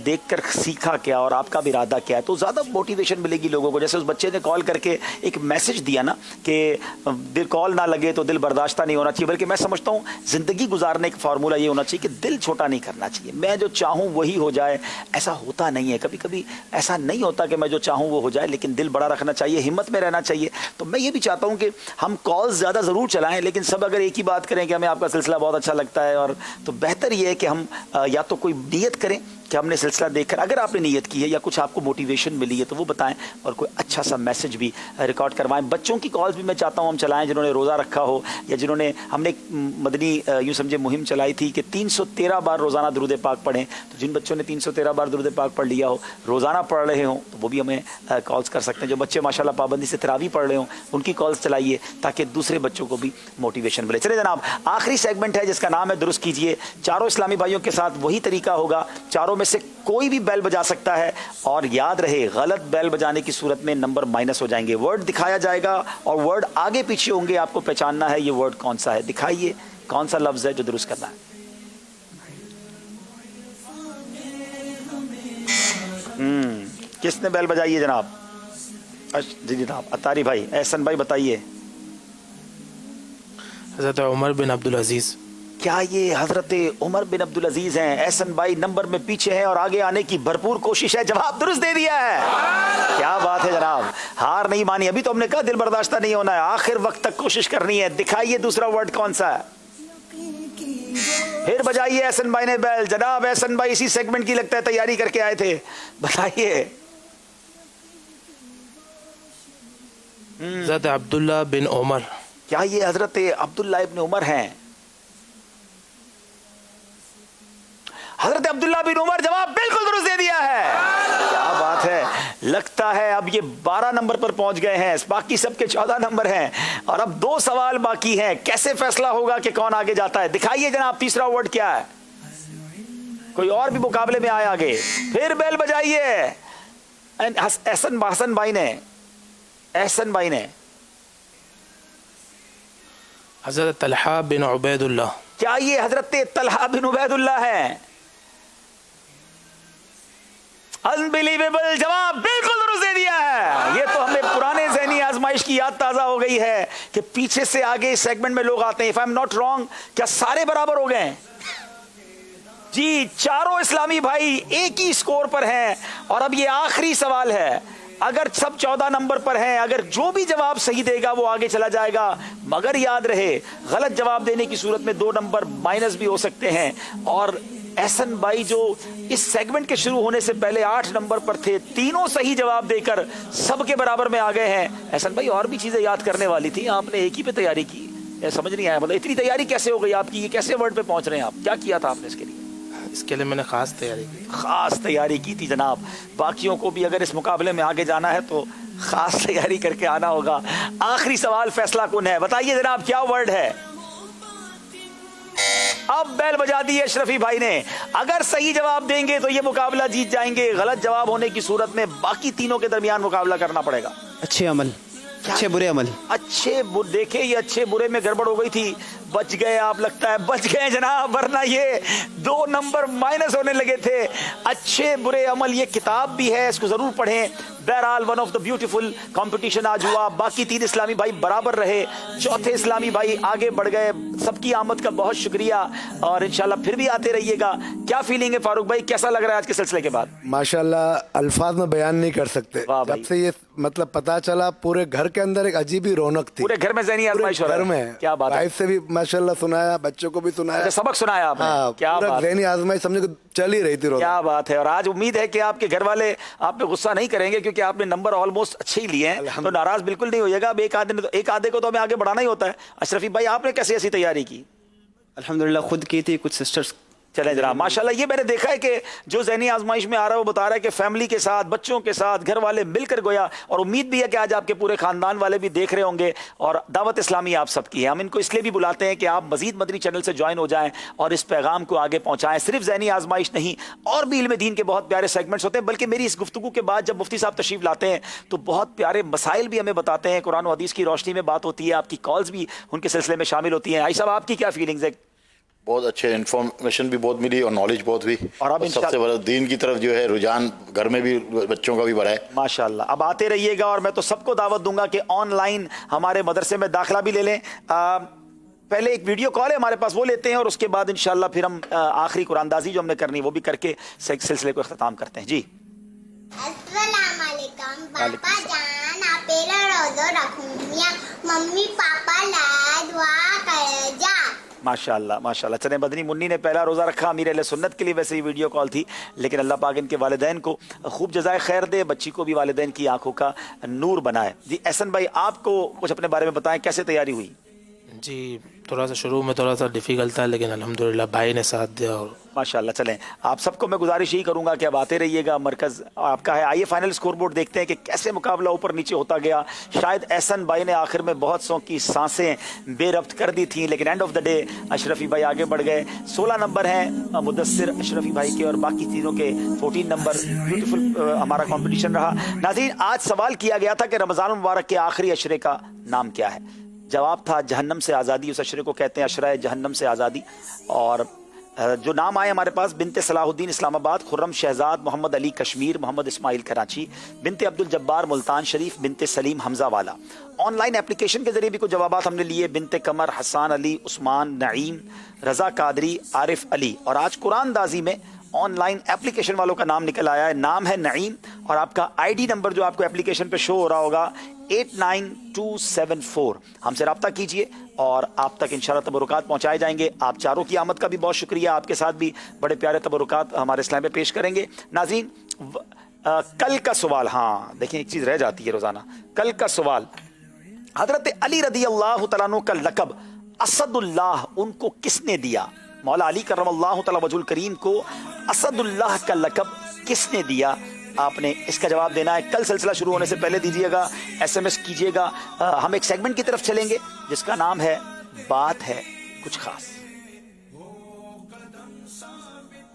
دیکھ کر سیکھا کیا اور آپ کا بھی ارادہ کیا ہے, تو زیادہ موٹیویشن ملے گی لوگوں کو. جیسے اس بچے نے کال کر کے ایک میسج دیا نا کہ دل کال نہ لگے تو دل برداشتہ نہیں ہونا چاہیے, بلکہ میں سمجھتا ہوں زندگی گزارنے کا فارمولہ یہ ہونا چاہیے کہ دل چھوٹا نہیں کرنا چاہیے. میں جو چاہوں وہی ہو جائے, ایسا ہوتا نہیں ہے. کبھی کبھی ایسا نہیں ہوتا کہ میں جو چاہوں وہ ہو جائے, لیکن دل بڑا رکھنا چاہیے, ہمت میں رہنا چاہیے. تو میں یہ بھی چاہتا ہوں کہ ہم کالز زیادہ ضرور چلائیں, لیکن سب اگر ایک ہی بات کریں کہ ہمیں آپ کا سلسلہ بہت اچھا لگتا ہے, اور تو بہتر یہ ہے کہ ہم یا تو کوئی نیت کریں کہ ہم نے سلسلہ دیکھ کر, اگر آپ نے نیت کی ہے یا کچھ آپ کو موٹیویشن ملی ہے تو وہ بتائیں, اور کوئی اچھا سا میسج بھی ریکارڈ کروائیں. بچوں کی کالز بھی میں چاہتا ہوں ہم چلائیں جنہوں نے روزہ رکھا ہو, یا جنہوں نے, ہم نے مدنی یوں سمجھے مہم چلائی تھی کہ 313 بار روزانہ درود پاک پڑھیں, تو جن بچوں نے 313 بار درود پاک پڑھ لیا ہو, روزانہ پڑھ رہے ہوں, تو وہ بھی ہمیں کالز کر سکتے ہیں. جو بچے ماشاءاللہ پابندی سے تراویح پڑھ رہے ہوں ان کی کالز چلائیے تاکہ دوسرے بچوں کو بھی موٹیویشن ملے. چلے جناب, آخری سیگمنٹ ہے جس کا نام ہے درست کیجئے. چاروں اسلامی بھائیوں کے ساتھ وہی طریقہ ہوگا, چاروں میں سے کوئی بھی بیل بجا سکتا ہے, اور یاد رہے غلط بیل بجانے کی صورت میں نمبر مائنس ہو جائیں گے. ورڈ دکھایا جائے گا اور ورڈ آگے پیچھے ہوں گے, آپ کو پہچاننا ہے یہ ورڈ کون سا ہے. دکھائیے کون سا لفظ ہے جو درست کرنا ہے. کس نے بیل بجائی ہے جناب؟ जी जनाब अतारी भाई, एहसन भाई बताइए, हज़रत उमर बिन अब्दुल अजीज़। क्या ये हजरत उमर बिन अब्दुल अजीज हैं? एहसन भाई नंबर में पीछे हैं और आगे आने की भरपूर कोशिश है, जवाब दुरुस्त दे दिया है। क्या बात है जनाब, हार नहीं मानी। अभी तो हमने कहा दिल बर्दाश्त नहीं होना है, आखिर वक्त तक कोशिश करनी है। दिखाइए दूसरा वर्ड कौन सा है, फिर बजाइए एहसन भाई ने बैल। जनाब एहसन भाई इसी सेगमेंट की लगता है तैयारी करके आए थे, बताइए। हज़रत अब्दुल्ला बिन उमर। क्या ये हजरत अब्दुल्ला इब्न उमर हैं? हजरत अब्दुल्ला बिन उमर, जवाब बिल्कुल दुरुस्त दे दिया है। क्या बात है, लगता है अब ये 12 नंबर पर पहुंच गए हैं, बाकी सबके 14 नंबर हैं और अब 2 सवाल बाकी हैं। कैसे फैसला होगा कि कौन आगे जाता है? दिखाइए जनाब तीसरा वर्ड क्या है, कोई और भी मुकाबले में आए आगे, फिर बेल बजाइए। एहसन भाई ने, एहसन भाई ने, हज़रत तलहा बिन उबैदुल्लाह। क्या ये हजरत तलहा बिन उबैदुल्लाह हैं? अनबिलीवेबल, जवाब बिल्कुल दुरुस्त दे दिया है। ये तो हमें पुराने ज़हनी आजमाइश की याद ताज़ा हो गई है कि पीछे से आगे इस सेगमेंट में लोग आते हैं। If I am not wrong, क्या सारे बराबर हो गए? जी, चारों इस्लामी भाई एक ही स्कोर पर हैं और अब ये आखिरी सवाल है। अगर सब 14 नंबर पर हैं, अगर जो भी जवाब सही देगा वो आगे चला जाएगा, मगर याद रहे गलत जवाब देने की सूरत में 2 नंबर माइनस भी हो सकते हैं। और एहसन भाई जो इस सेगमेंट के शुरू होने से पहले 8 नंबर पर थे, तीनों सही जवाब देकर सबके बराबर में आ गए हैं। एहसन भाई और भी चीजें याद करने वाली थी, आपने एक ही पे तैयारी की, समझ नहीं आया, मतलब इतनी तैयारी कैसे हो गई आपकी? ये कैसे वर्ड पे पहुंच रहे हैं आप? क्या किया था आपने इसके लिए? इसके लिए मैंने खास तैयारी की। खास तैयारी की थी जनाब। बाकियों को भी अगर इस मुकाबले में आगे जाना है तो खास तैयारी करके आना होगा। आखिरी सवाल फैसला कुन है, बताइए जनाब क्या वर्ड है? अब बैल बजा दी है अशरफी भाई ने। अगर सही जवाब देंगे तो ये मुकाबला जीत जाएंगे, गलत जवाब होने की सूरत में बाकी तीनों के दरमियान मुकाबला करना पड़ेगा। अच्छे अमल, अच्छे बुरे अमल। अच्छे देखे, ये अच्छे बुरे में गड़बड़ हो गई थी, बच गए आप, लगता है बच गए जनाब, वरना ये 2 नंबर माइनस होने लगे थे। अच्छे बुरे अमल ये किताब भी है, इसको जरूर पढ़ें। बहरहाल one of the beautiful competition आज हुआ। बाकी 3 इस्लामी भाई बराबर रहे, 4थे इस्लामी भाई आगे बढ़ गए। सबकी आमद का बहुत शुक्रिया और इंशाल्लाह फिर भी आते रहिएगा। क्या फीलिंग है फारूक भाई, कैसा लग रहा है आज के सिलसिले के बाद? माशाल्लाह अल्फाज में बयान नहीं कर सकते। जब से ये मतलब पता चला, पूरे घर के अंदर एक अजीब ही रौनक थी। पूरे घर में ज़हनी आजमाइश हो रहा है। घर में क्या बात है। वाइफ से भी माशाल्लाह सुनाया, बच्चों को भी सुनाया, सबक सुनाया आपने। हाँ, क्या बात, ज़हनी आजमाइश समझो चल ही रही थी। क्या बात है। और आज उम्मीद है कि आपके घर वाले आप पे गुस्सा नहीं करेंगे क्योंकि आपने नंबर ऑलमोस्ट अच्छे ही लिए हैं, तो नाराज बिल्कुल नहीं होइएगा। अब एक आधे को तो हमें आगे बढ़ाना ही होता है। अशरफी भाई आपने कैसी ऐसी तैयारी की? अल्हम्दुलिल्लाह खुद की थी, कुछ सिस्टर्स। चलें जनाब, माशाल्लाह ये मैंने देखा है कि जो ज़हनी आजमाइश में आ रहा है वो बता रहा है कि फैमिली के साथ, बच्चों के साथ, घर वाले मिलकर गोया। और उम्मीद भी है कि आज आपके पूरे खानदान वाले भी देख रहे होंगे। और दावत इस्लामी आप सबकी है, हम इनको इसलिए भी बुलाते हैं कि आप मजीद मदनी चैनल से ज्वाइन हो जाएं और इस पैगाम को आगे पहुँचाएँ। सिर्फ ज़हनी आजमाइश नहीं, और भी इल्म दीन के बहुत प्यारे सेगमेंट्स होते हैं। बल्कि मेरी इस गुफ्तगू के बाद जब मुफ्ती साहब तशरीफ लाते हैं तो बहुत प्यारे मसाइल भी हमें बताते हैं, कुरान और हदीस की रोशनी में बात होती है, आपकी कॉल्स भी उनके सिलसिले में शामिल होती हैं। आई साहब आपकी क्या फीलिंग्स है? बहुत अच्छे इन्फॉर्मेशन भी बहुत मिली और नॉलेज बहुत हुई, और अब सबसे बड़ा दीन की तरफ जो है रुझान घर में भी बच्चों का भी बढ़ा है माशाल्लाह। अब आते रहिएगा और मैं तो सबको दावत दूंगा कि ऑनलाइन हमारे मदरसे में दाखिला भी ले लें। पहले एक वीडियो कॉल है हमारे पास, वो लेते हैं और उसके बाद इंशाल्लाह फिर हम आखिरी कुरानदाजी जो हमने करनी वो भी करके सिलसिले को इख्तिताम करते हैं। जी अस्सलाम वालेकुम पापा जान, आपेला रोज़ो रखूंगिया, मम्मी पापा ला दुआ कर जा। माशाल्लाह माशाल्लाह। चने बदनी मुन्नी ने पहला रोज़ा रखा अमीर अहले सुन्नत के लिए, वैसे ही वीडियो कॉल थी, लेकिन अल्लाह पाक इनके वालिदैन को खूब जज़ाए खैर दे, बच्ची को भी वालिदैन की आंखों का नूर बनाए। जी एहसन भाई आपको कुछ अपने बारे में बताएं, कैसे तैयारी हुई? जी थोड़ा सा शुरू में थोड़ा सा डिफ़िकल्ट था, लेकिन अल्हम्दुलिल्लाह भाई ने साथ दिया और माशाल्लाह। चलें आप सबको मैं गुजारिश यही करूंगा कि अब आते रहिएगा, मरकज़ आपका है। आइए फाइनल स्कोर बोर्ड देखते हैं कि कैसे मुकाबला ऊपर नीचे होता गया। शायद एहसन भाई ने आखिर में बहुत सौ की सांसें बेरब्त कर दी थी, लेकिन end of the day Ashrafi भाई आगे बढ़ गए। 16 नंबर हैं मुदस्सिर अशरफी भाई के और बाकी तीनों के 14 नंबर। ब्यूटीफुल हमारा कॉम्पिटिशन रहा। नाज़रीन आज सवाल किया गया था कि रमज़ान मुबारक के आखिरी अशरे का नाम क्या है? जवाब था जहन्नम से आज़ादी। उस अशरे को कहते हैं अशरा जहन्नम से आज़ादी। और जो नाम आए हमारे पास, बिनते सलाहुद्दीन इस्लामाबाद, खुर्रम शहजाद, मोहम्मद अली कश्मीर, मोहम्मद इस्माइल कराची, बिनते अब्दुल जब्बार मुल्तान शरीफ, बिनते सलीम हमजा वाला। ऑनलाइन एप्लीकेशन के जरिए भी कुछ जवाबात हमने लिए, बिनते कमर, हसान अली, उस्मान, नईम, रजा कादरी, आरिफ अली। और आज कुरान दाजी में ऑनलाइन एप्लीकेशन वालों का नाम निकल आया है। नाम है नईम और आपका आईडी नंबर जो आपको एप्लीकेशन पे शो हो रहा होगा 89274। हमसे रब्ता कीजिए और आप तक इंशाल्लाह तबरुकात पहुंचाए जाएंगे। आप चारों की आमद का भी बहुत शुक्रिया, आपके साथ भी बड़े प्यारे तबरुकात हमारे इस्लाम में पेश करेंगे। नाज़रीन, कल का सवाल, हाँ देखिए एक चीज़ रह जाती है रोज़ाना। कल का सवाल, हज़रत अली रदी अल्लाह तआला अन्हु का लक़ब असदुल्लाह उनको किसने दिया? मौला अली करमल्लाहु तआला वजहुल करीम को असदुल्लाह का लक़ब किसने दिया? आपने इसका जवाब देना है। कल सिलसिला शुरू होने से पहले दीजिएगा, SMS कीजिएगा। हम एक सेगमेंट की तरफ चलेंगे जिसका नाम है बात है कुछ खास।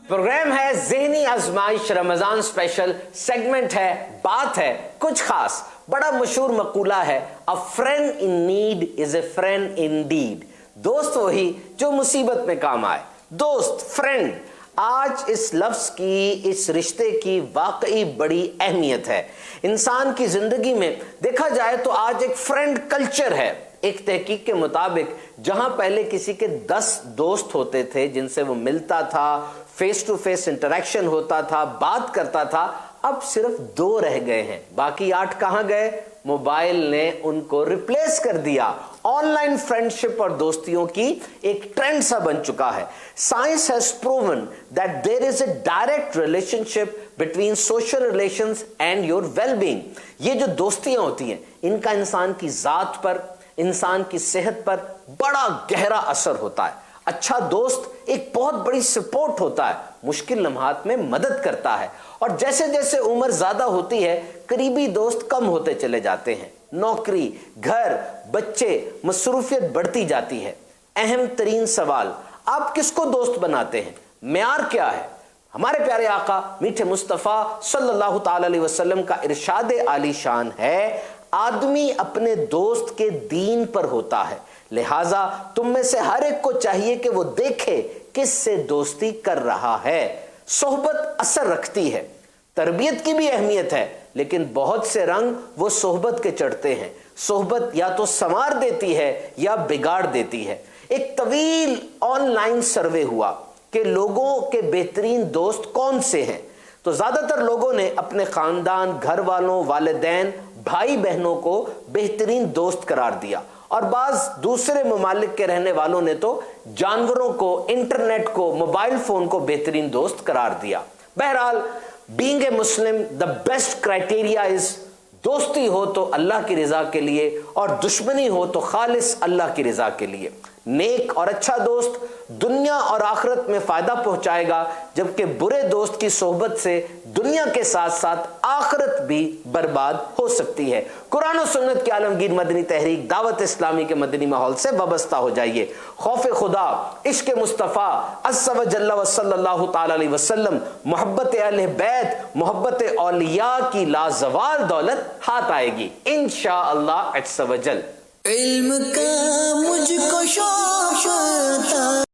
प्रोग्राम है ज़हनी आजमाइश रमजान स्पेशल, सेगमेंट है बात है कुछ खास। बड़ा मशहूर मकूला है, अ friend in need is a friend Indeed. दोस्त वही जो मुसीबत में काम आए। दोस्त, फ्रेंड, आज इस लफ्ज की, इस रिश्ते की वाकई बड़ी अहमियत है। इंसान की जिंदगी में देखा जाए तो आज एक फ्रेंड कल्चर है। एक तहकीक के मुताबिक जहां पहले किसी के 10 दोस्त होते थे जिनसे वो मिलता था, फेस टू फेस इंटरेक्शन होता था, बात करता था, अब सिर्फ 2 रह गए हैं। बाकी 8 कहां गए? मोबाइल ने उनको रिप्लेस कर दिया। ऑनलाइन फ्रेंडशिप और दोस्तियों की एक ट्रेंड सा बन चुका है। Science has proven that there is a direct relationship between social relations and your wellbeing. ये जो दोस्तियां होती हैं, इनका इंसान की जात पर, इंसान की सेहत पर बड़ा गहरा असर होता है। अच्छा दोस्त एक बहुत बड़ी सपोर्ट होता है, मुश्किल लम्हात में मदद करता है। और जैसे जैसे उम्र ज्यादा होती है, करीबी दोस्त कम होते चले जाते हैं। नौकरी, घर, बच्चे, मसरूफियत बढ़ती जाती है। अहम तरीन सवाल, आप किसको दोस्त बनाते हैं? मेयार क्या है? हमारे प्यारे आका मीठे मुस्तफ़ा सल्लल्लाहु ताला अलैहि वसल्लम का इरशाद आली शान है, आदमी अपने दोस्त के दीन पर होता है। लिहाजा तुम में से हर एक को चाहिए कि वो देखे किससे दोस्ती कर रहा है। सोहबत असर रखती है, तरबियत की भी अहमियत है, लेकिन बहुत से रंग वो सोहबत के चढ़ते हैं। सोहबत या तो संवार देती है या बिगाड़ देती है। एक तवील ऑनलाइन सर्वे हुआ कि लोगों के बेहतरीन दोस्त कौन से हैं, तो ज्यादातर लोगों ने अपने खानदान, घर वालों, वालिदैन, भाई बहनों को बेहतरीन दोस्त करार दिया। और बाज दूसरे ममालिक के रहने वालों ने तो जानवरों को, इंटरनेट को, मोबाइल फोन को बेहतरीन दोस्त करार दिया। बहरहाल, being a Muslim the best criteria is दोस्ती हो तो अल्लाह की रजा के लिए और दुश्मनी हो तो खालिस अल्लाह की रजा के लिए। नेक और अच्छा दोस्त दुनिया और आखिरत में फायदा पहुंचाएगा, जबकि बुरे दोस्त की सोहबत से दुनिया के साथ साथ आखिरत भी बर्बाद हो सकती है। कुरान और सुन्नत की आलमगीर मदनी तहरीक दावत इस्लामी के मदनी माहौल से वाबस्ता हो जाइए। खौफ खुदा, इश्क मुस्तफ़ा अज़्ज़ व जल्ल व सल्लल्लाहु ताला अलैहि वसल्लम, मोहब्बत अहले बैत, मोहब्बत औलिया की लाजवाल दौलत हाथ आएगी इंशाअल्लाह अज़्ज़ व जल। इल्म का मुझको शौक था।